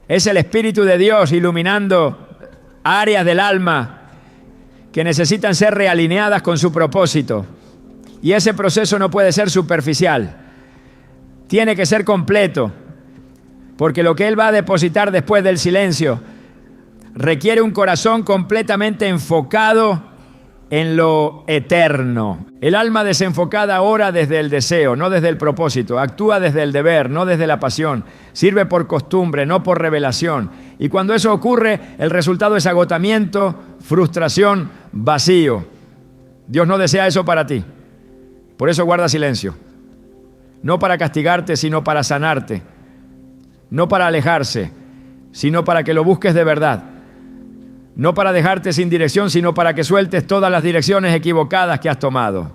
Speaker 1: Es el Espíritu de Dios iluminando áreas del alma que necesitan ser realineadas con su propósito. Y ese proceso no puede ser superficial. Tiene que ser completo, porque lo que Él va a depositar después del silencio requiere un corazón completamente enfocado en lo eterno. El alma desenfocada ora desde el deseo, no desde el propósito. Actúa desde el deber, no desde la pasión. Sirve por costumbre, no por revelación. Y cuando eso ocurre, el resultado es agotamiento, frustración, vacío. Dios no desea eso para ti. Por eso guarda silencio. No para castigarte, sino para sanarte. No para alejarse, sino para que lo busques de verdad. No para dejarte sin dirección, sino para que sueltes todas las direcciones equivocadas que has tomado.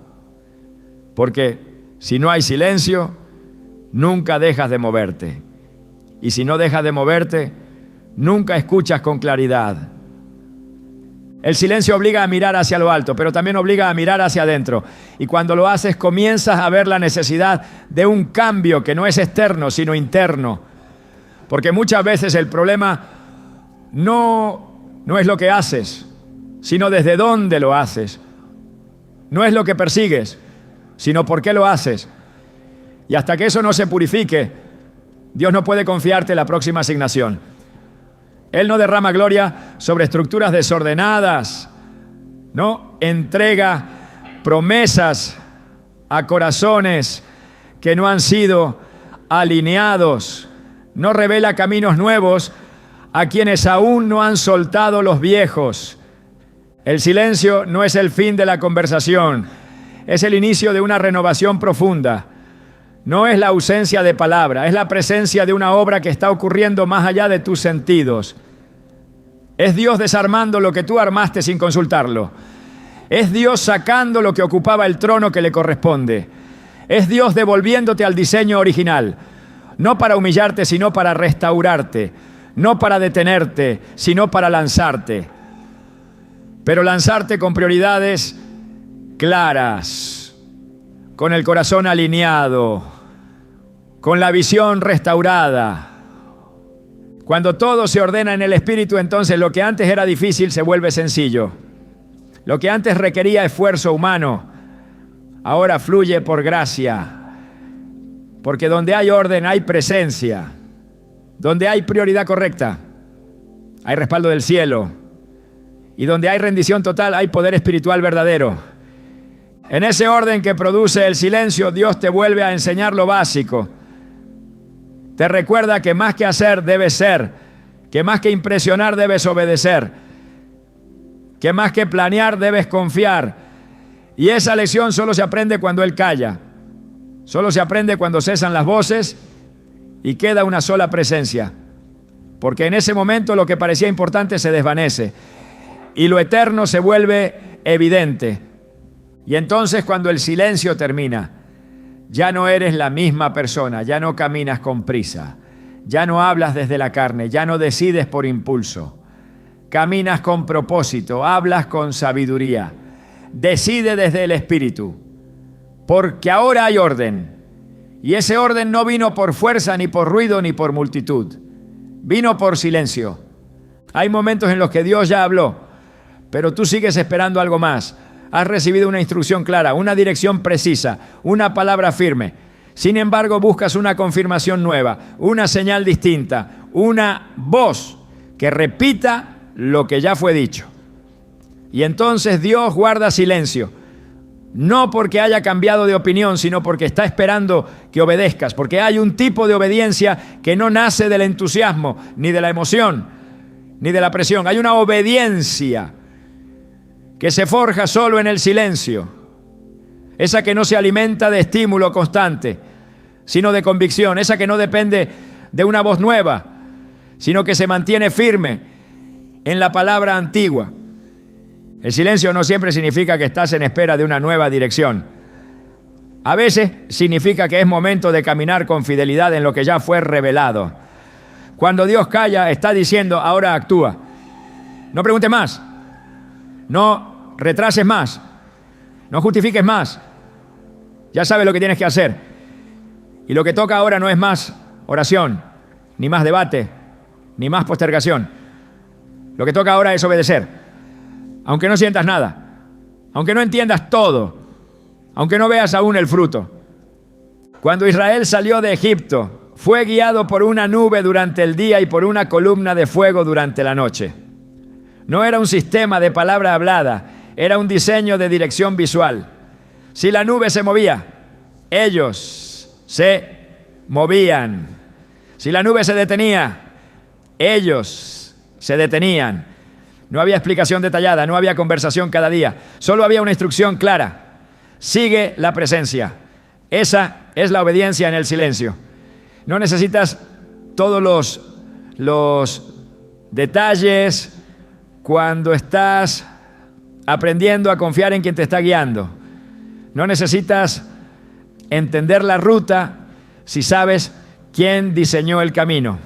Speaker 1: Porque si no hay silencio, nunca dejas de moverte. Y si no dejas de moverte, nunca escuchas con claridad. El silencio obliga a mirar hacia lo alto, pero también obliga a mirar hacia adentro. Y cuando lo haces, comienzas a ver la necesidad de un cambio que no es externo, sino interno. Porque muchas veces el problema no es lo que haces, sino desde dónde lo haces. No es lo que persigues, sino por qué lo haces. Y hasta que eso no se purifique, Dios no puede confiarte la próxima asignación. Él no derrama gloria sobre estructuras desordenadas, no entrega promesas a corazones que no han sido alineados. No revela caminos nuevos a quienes aún no han soltado los viejos. El silencio no es el fin de la conversación, es el inicio de una renovación profunda. No es la ausencia de palabra, es la presencia de una obra que está ocurriendo más allá de tus sentidos. Es Dios desarmando lo que tú armaste sin consultarlo. Es Dios sacando lo que ocupaba el trono que le corresponde. Es Dios devolviéndote al diseño original. No para humillarte, sino para restaurarte. No para detenerte, sino para lanzarte. Pero lanzarte con prioridades claras, con el corazón alineado, con la visión restaurada. Cuando todo se ordena en el Espíritu, entonces lo que antes era difícil se vuelve sencillo. Lo que antes requería esfuerzo humano, ahora fluye por gracia. Porque donde hay orden hay presencia. Donde hay prioridad correcta, hay respaldo del cielo. Y donde hay rendición total, hay poder espiritual verdadero. En ese orden que produce el silencio, Dios te vuelve a enseñar lo básico. Te recuerda que más que hacer debes ser, que más que impresionar debes obedecer, que más que planear debes confiar. Y esa lección solo se aprende cuando Él calla. Solo se aprende cuando cesan las voces y queda una sola presencia. Porque en ese momento lo que parecía importante se desvanece y lo eterno se vuelve evidente. Y entonces cuando el silencio termina, ya no eres la misma persona, ya no caminas con prisa, ya no hablas desde la carne, ya no decides por impulso. Caminas con propósito, hablas con sabiduría, decide desde el Espíritu, porque ahora hay orden. Y ese orden no vino por fuerza, ni por ruido, ni por multitud. Vino por silencio. Hay momentos en los que Dios ya habló, pero tú sigues esperando algo más. Has recibido una instrucción clara, una dirección precisa, una palabra firme. Sin embargo, buscas una confirmación nueva, una señal distinta, una voz que repita lo que ya fue dicho. Y entonces Dios guarda silencio, no porque haya cambiado de opinión, sino porque está esperando que obedezcas, porque hay un tipo de obediencia que no nace del entusiasmo, ni de la emoción, ni de la presión. Hay una obediencia que se forja solo en el silencio, esa que no se alimenta de estímulo constante, sino de convicción, esa que no depende de una voz nueva, sino que se mantiene firme en la palabra antigua. El silencio no siempre significa que estás en espera de una nueva dirección. A veces significa que es momento de caminar con fidelidad en lo que ya fue revelado. Cuando Dios calla, está diciendo, ahora actúa. No preguntes más, no retrases más, no justifiques más. Ya sabes lo que tienes que hacer. Y lo que toca ahora no es más oración, ni más debate, ni más postergación. Lo que toca ahora es obedecer. Aunque no sientas nada, aunque no entiendas todo, aunque no veas aún el fruto. Cuando Israel salió de Egipto, fue guiado por una nube durante el día y por una columna de fuego durante la noche. No era un sistema de palabra hablada, era un diseño de dirección visual. Si la nube se movía, ellos se movían. Si la nube se detenía, ellos se detenían. No había explicación detallada, no había conversación cada día. Solo había una instrucción clara. Sigue la presencia. Esa es la obediencia en el silencio. No necesitas todos los detalles cuando estás aprendiendo a confiar en quien te está guiando. No necesitas entender la ruta si sabes quién diseñó el camino.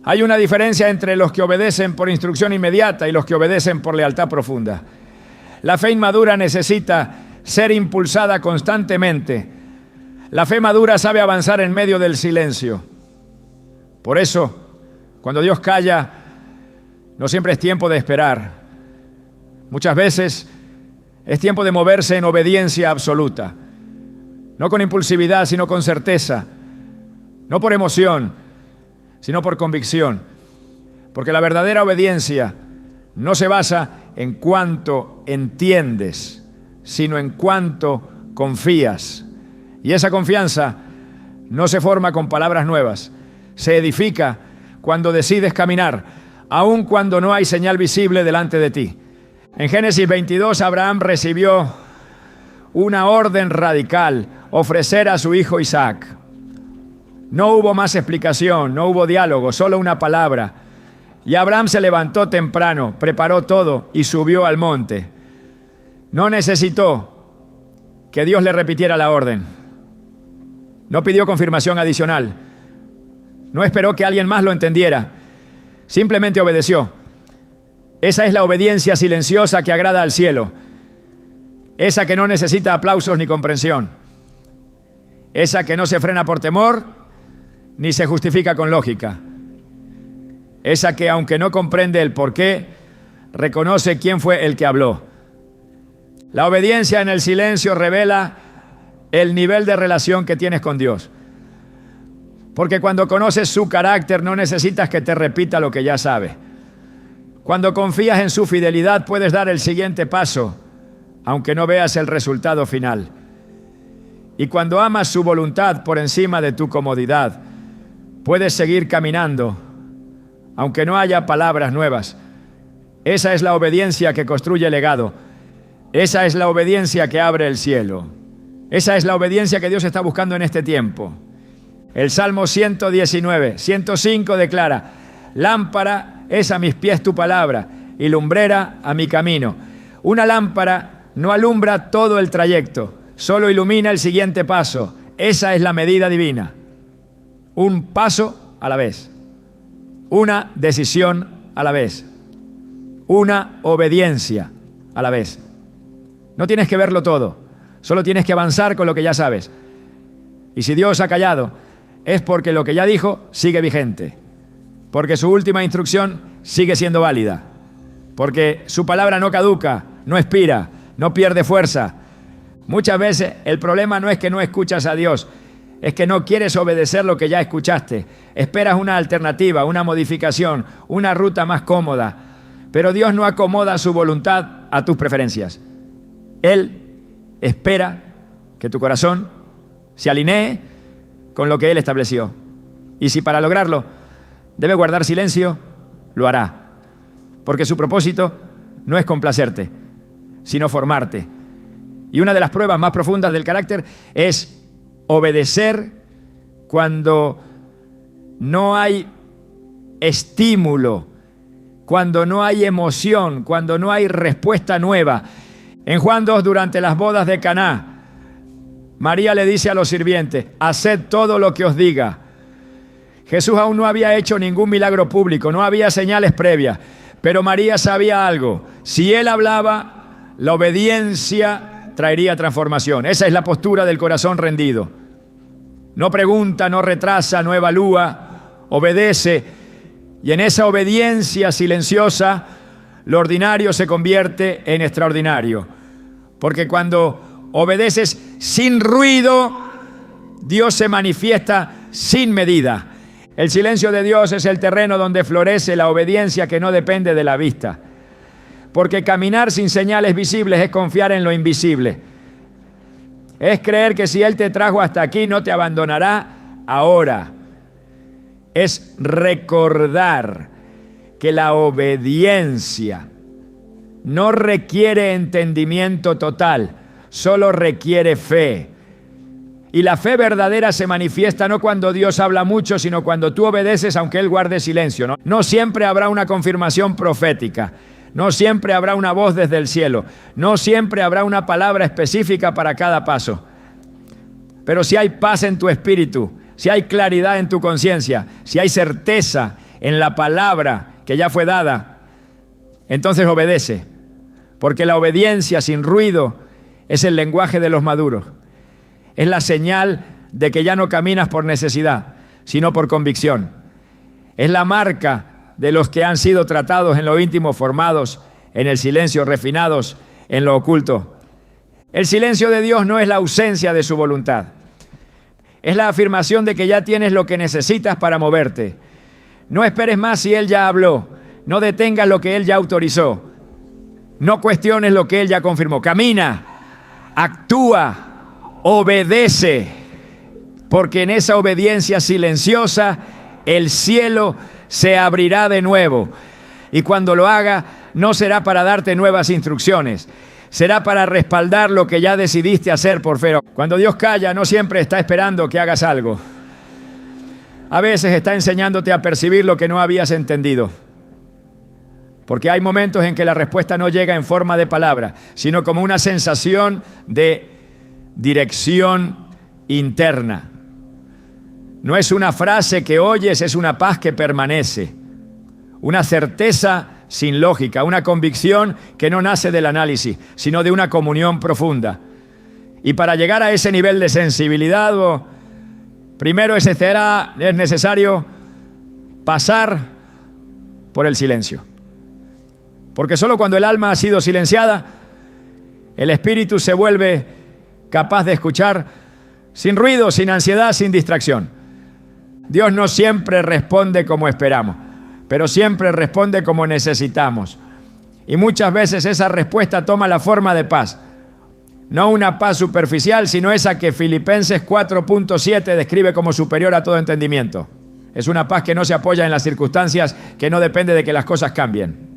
Speaker 1: Hay una diferencia entre los que obedecen por instrucción inmediata y los que obedecen por lealtad profunda. La fe inmadura necesita ser impulsada constantemente. La fe madura sabe avanzar en medio del silencio. Por eso, cuando Dios calla, no siempre es tiempo de esperar. Muchas veces es tiempo de moverse en obediencia absoluta. No con impulsividad, sino con certeza. No por emoción, sino por convicción. Porque la verdadera obediencia no se basa en cuánto entiendes, sino en cuánto confías. Y esa confianza no se forma con palabras nuevas, se edifica cuando decides caminar, aun cuando no hay señal visible delante de ti. En Génesis 22, Abraham recibió una orden radical, ofrecer a su hijo Isaac. No hubo más explicación, no hubo diálogo, solo una palabra. Y Abraham se levantó temprano, preparó todo y subió al monte. No necesitó que Dios le repitiera la orden. No pidió confirmación adicional. No esperó que alguien más lo entendiera. Simplemente obedeció. Esa es la obediencia silenciosa que agrada al cielo. Esa que no necesita aplausos ni comprensión. Esa que no se frena por temor ni se justifica con lógica. Esa que, aunque no comprende el porqué, reconoce quién fue el que habló. La obediencia en el silencio revela el nivel de relación que tienes con Dios. Porque cuando conoces su carácter, no necesitas que te repita lo que ya sabes. Cuando confías en su fidelidad, puedes dar el siguiente paso, aunque no veas el resultado final. Y cuando amas su voluntad por encima de tu comodidad, puedes seguir caminando, aunque no haya palabras nuevas. Esa es la obediencia que construye legado. Esa es la obediencia que abre el cielo. Esa es la obediencia que Dios está buscando en este tiempo. El Salmo 119, 105 declara: lámpara es a mis pies tu palabra y lumbrera a mi camino. Una lámpara no alumbra todo el trayecto, solo ilumina el siguiente paso. Esa es la medida divina. Un paso a la vez, una decisión a la vez, una obediencia a la vez. No tienes que verlo todo, solo tienes que avanzar con lo que ya sabes. Y si Dios ha callado, es porque lo que ya dijo sigue vigente, porque su última instrucción sigue siendo válida, porque su palabra no caduca, no expira, no pierde fuerza. Muchas veces el problema no es que no escuchas a Dios, es que no quieres obedecer lo que ya escuchaste. Esperas una alternativa, una modificación, una ruta más cómoda. Pero Dios no acomoda su voluntad a tus preferencias. Él espera que tu corazón se alinee con lo que Él estableció. Y si para lograrlo debe guardar silencio, lo hará. Porque su propósito no es complacerte, sino formarte. Y una de las pruebas más profundas del carácter es obedecer cuando no hay estímulo, cuando no hay emoción, cuando no hay respuesta nueva. En Juan 2, durante las bodas de Caná, María le dice a los sirvientes: haced todo lo que os diga. Jesús aún no había hecho ningún milagro público, no había señales previas, pero María sabía algo: si Él hablaba, la obediencia traería transformación. Esa es la postura del corazón rendido. No pregunta, no retrasa, no evalúa, obedece. Y en esa obediencia silenciosa, lo ordinario se convierte en extraordinario. Porque cuando obedeces sin ruido, Dios se manifiesta sin medida. El silencio de Dios es el terreno donde florece la obediencia que no depende de la vista. Porque caminar sin señales visibles es confiar en lo invisible. Es creer que si Él te trajo hasta aquí, no te abandonará ahora. Es recordar que la obediencia no requiere entendimiento total, solo requiere fe. Y la fe verdadera se manifiesta no cuando Dios habla mucho, sino cuando tú obedeces aunque Él guarde silencio. No siempre habrá una confirmación profética. No siempre habrá una voz desde el cielo. No siempre habrá una palabra específica para cada paso. Pero si hay paz en tu espíritu, si hay claridad en tu conciencia, si hay certeza en la palabra que ya fue dada, entonces obedece. Porque la obediencia sin ruido es el lenguaje de los maduros. Es la señal de que ya no caminas por necesidad, sino por convicción. Es la marca de los que han sido tratados en lo íntimo, formados en el silencio, refinados en lo oculto. El silencio de Dios no es la ausencia de su voluntad. Es la afirmación de que ya tienes lo que necesitas para moverte. No esperes más si Él ya habló. No detengas lo que Él ya autorizó. No cuestiones lo que Él ya confirmó. Camina, actúa, obedece. Porque en esa obediencia silenciosa, el cielo se abrirá de nuevo. Y cuando lo haga, no será para darte nuevas instrucciones. Será para respaldar lo que ya decidiste hacer por fe. Cuando Dios calla, no siempre está esperando que hagas algo. A veces está enseñándote a percibir lo que no habías entendido. Porque hay momentos en que la respuesta no llega en forma de palabra, sino como una sensación de dirección interna. No es una frase que oyes, es una paz que permanece. Una certeza sin lógica, una convicción que no nace del análisis, sino de una comunión profunda. Y para llegar a ese nivel de sensibilidad, primero es necesario pasar por el silencio. Porque solo cuando el alma ha sido silenciada, el espíritu se vuelve capaz de escuchar sin ruido, sin ansiedad, sin distracción. Dios no siempre responde como esperamos, pero siempre responde como necesitamos. Y muchas veces esa respuesta toma la forma de paz. No una paz superficial, sino esa que Filipenses 4.7 describe como superior a todo entendimiento. Es una paz que no se apoya en las circunstancias, que no depende de que las cosas cambien.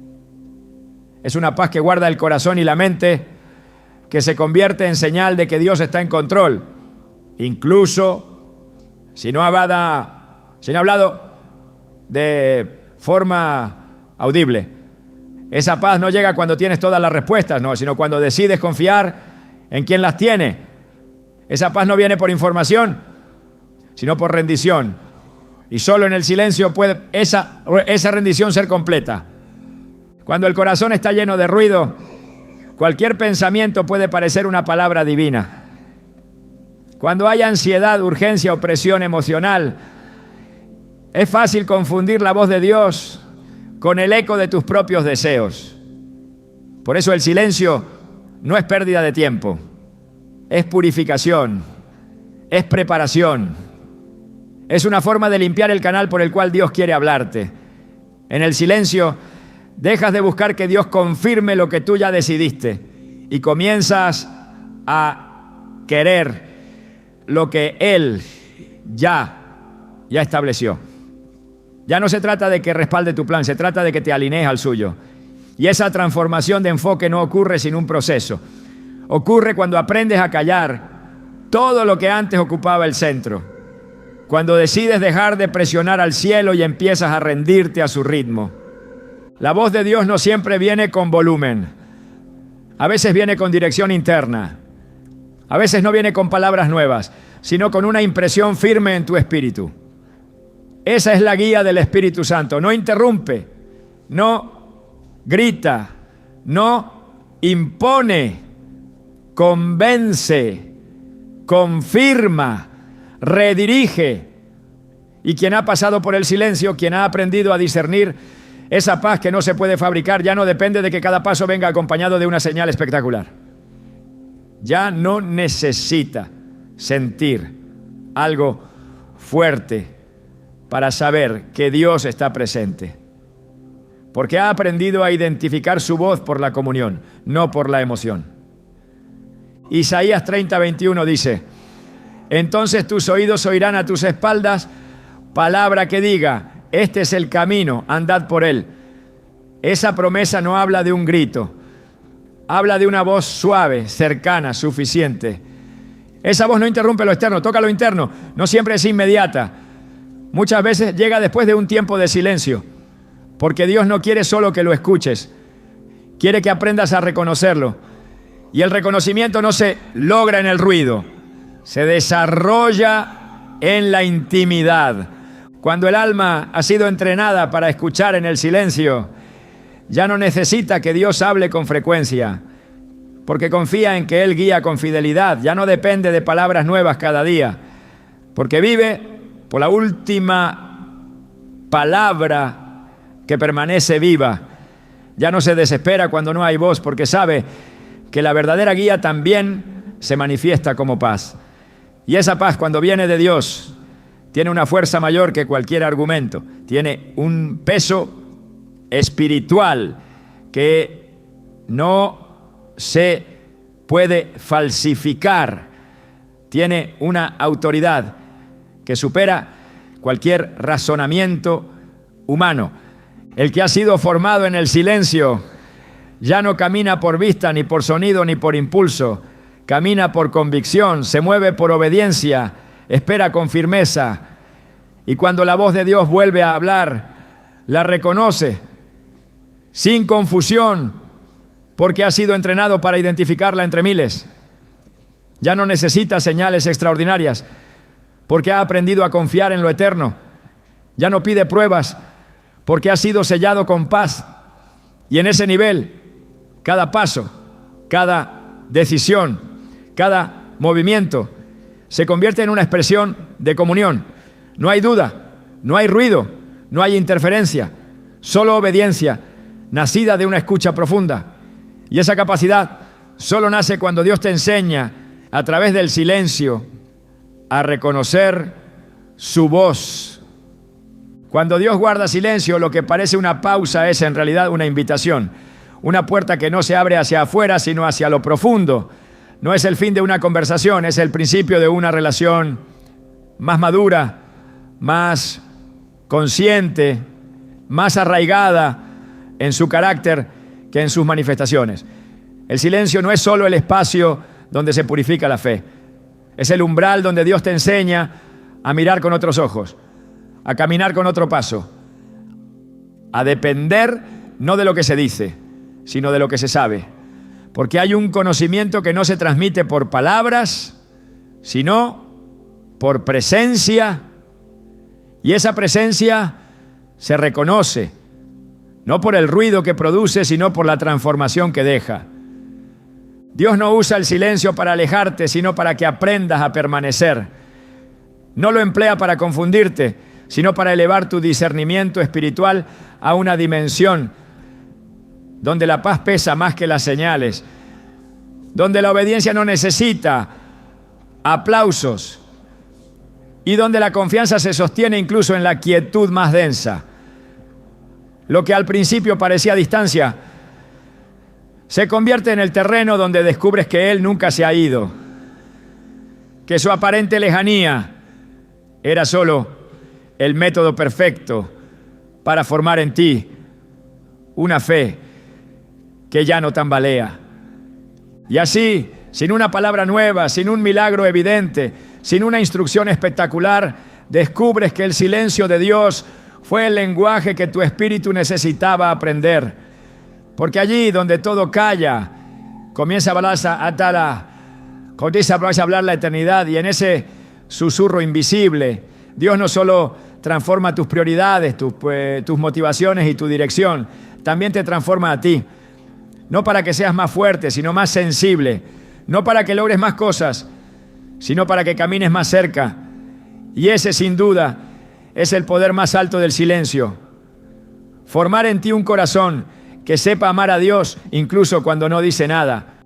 Speaker 1: Es una paz que guarda el corazón y la mente, que se convierte en señal de que Dios está en control. Incluso si no ha hablado de forma audible. Esa paz no llega cuando tienes todas las respuestas, no, sino cuando decides confiar en quien las tiene. Esa paz no viene por información, sino por rendición. Y solo en el silencio puede esa rendición ser completa. Cuando el corazón está lleno de ruido, cualquier pensamiento puede parecer una palabra divina. Cuando hay ansiedad, urgencia o presión emocional, es fácil confundir la voz de Dios con el eco de tus propios deseos. Por eso el silencio no es pérdida de tiempo, es purificación, es preparación. Es una forma de limpiar el canal por el cual Dios quiere hablarte. En el silencio, dejas de buscar que Dios confirme lo que tú ya decidiste y comienzas a querer lo que Él ya estableció. Ya no se trata de que respalde tu plan, se trata de que te alinees al suyo. Y esa transformación de enfoque no ocurre sin un proceso. Ocurre cuando aprendes a callar todo lo que antes ocupaba el centro. Cuando decides dejar de presionar al cielo y empiezas a rendirte a su ritmo. La voz de Dios no siempre viene con volumen. A veces viene con dirección interna. A veces no viene con palabras nuevas, sino con una impresión firme en tu espíritu. Esa es la guía del Espíritu Santo. No interrumpe, no grita, no impone, convence, confirma, redirige. Y quien ha pasado por el silencio, quien ha aprendido a discernir esa paz que no se puede fabricar, ya no depende de que cada paso venga acompañado de una señal espectacular. Ya no necesita sentir algo fuerte para saber que Dios está presente. Porque ha aprendido a identificar su voz por la comunión, no por la emoción. Isaías 30:21 dice: entonces tus oídos oirán a tus espaldas palabra que diga, este es el camino, andad por él. Esa promesa no habla de un grito, habla de una voz suave, cercana, suficiente. Esa voz no interrumpe lo externo, toca lo interno, no siempre es inmediata. Muchas veces llega después de un tiempo de silencio, porque Dios no quiere solo que lo escuches, quiere que aprendas a reconocerlo. Y el reconocimiento no se logra en el ruido, se desarrolla en la intimidad. Cuando el alma ha sido entrenada para escuchar en el silencio, ya no necesita que Dios hable con frecuencia, porque confía en que Él guía con fidelidad. Ya no depende de palabras nuevas cada día, porque vive por la última palabra que permanece viva. Ya no se desespera cuando no hay voz, porque sabe que la verdadera guía también se manifiesta como paz. Y esa paz, cuando viene de Dios, tiene una fuerza mayor que cualquier argumento. Tiene un peso espiritual que no se puede falsificar. Tiene una autoridad que supera cualquier razonamiento humano. El que ha sido formado en el silencio ya no camina por vista, ni por sonido, ni por impulso. Camina por convicción, se mueve por obediencia, espera con firmeza. Y cuando la voz de Dios vuelve a hablar, la reconoce sin confusión, porque ha sido entrenado para identificarla entre miles. Ya no necesita señales extraordinarias, porque ha aprendido a confiar en lo eterno. Ya no pide pruebas, porque ha sido sellado con paz. Y en ese nivel, cada paso, cada decisión, cada movimiento se convierte en una expresión de comunión. No hay duda, no hay ruido, no hay interferencia, solo obediencia, nacida de una escucha profunda. Y esa capacidad solo nace cuando Dios te enseña, a través del silencio, a reconocer su voz. Cuando Dios guarda silencio, lo que parece una pausa es en realidad una invitación. Una puerta que no se abre hacia afuera, sino hacia lo profundo. No es el fin de una conversación, es el principio de una relación más madura, más consciente, más arraigada en su carácter que en sus manifestaciones. El silencio no es solo el espacio donde se purifica la fe. Es el umbral donde Dios te enseña a mirar con otros ojos, a caminar con otro paso, a depender no de lo que se dice, sino de lo que se sabe. Porque hay un conocimiento que no se transmite por palabras, sino por presencia. Y esa presencia se reconoce, no por el ruido que produce, sino por la transformación que deja. Dios no usa el silencio para alejarte, sino para que aprendas a permanecer. No lo emplea para confundirte, sino para elevar tu discernimiento espiritual a una dimensión donde la paz pesa más que las señales, donde la obediencia no necesita aplausos, y donde la confianza se sostiene incluso en la quietud más densa. Lo que al principio parecía distancia, se convierte en el terreno donde descubres que Él nunca se ha ido, que su aparente lejanía era solo el método perfecto para formar en ti una fe que ya no tambalea. Y así, sin una palabra nueva, sin un milagro evidente, sin una instrucción espectacular, descubres que el silencio de Dios fue el lenguaje que tu espíritu necesitaba aprender. Porque allí donde todo calla, comienza a hablar la eternidad, y en ese susurro invisible, Dios no solo transforma tus prioridades, tus motivaciones y tu dirección, también te transforma a ti. No para que seas más fuerte, sino más sensible. No para que logres más cosas, sino para que camines más cerca. Y ese, sin duda, es el poder más alto del silencio. Formar en ti un corazón que sepa amar a Dios incluso cuando no dice nada.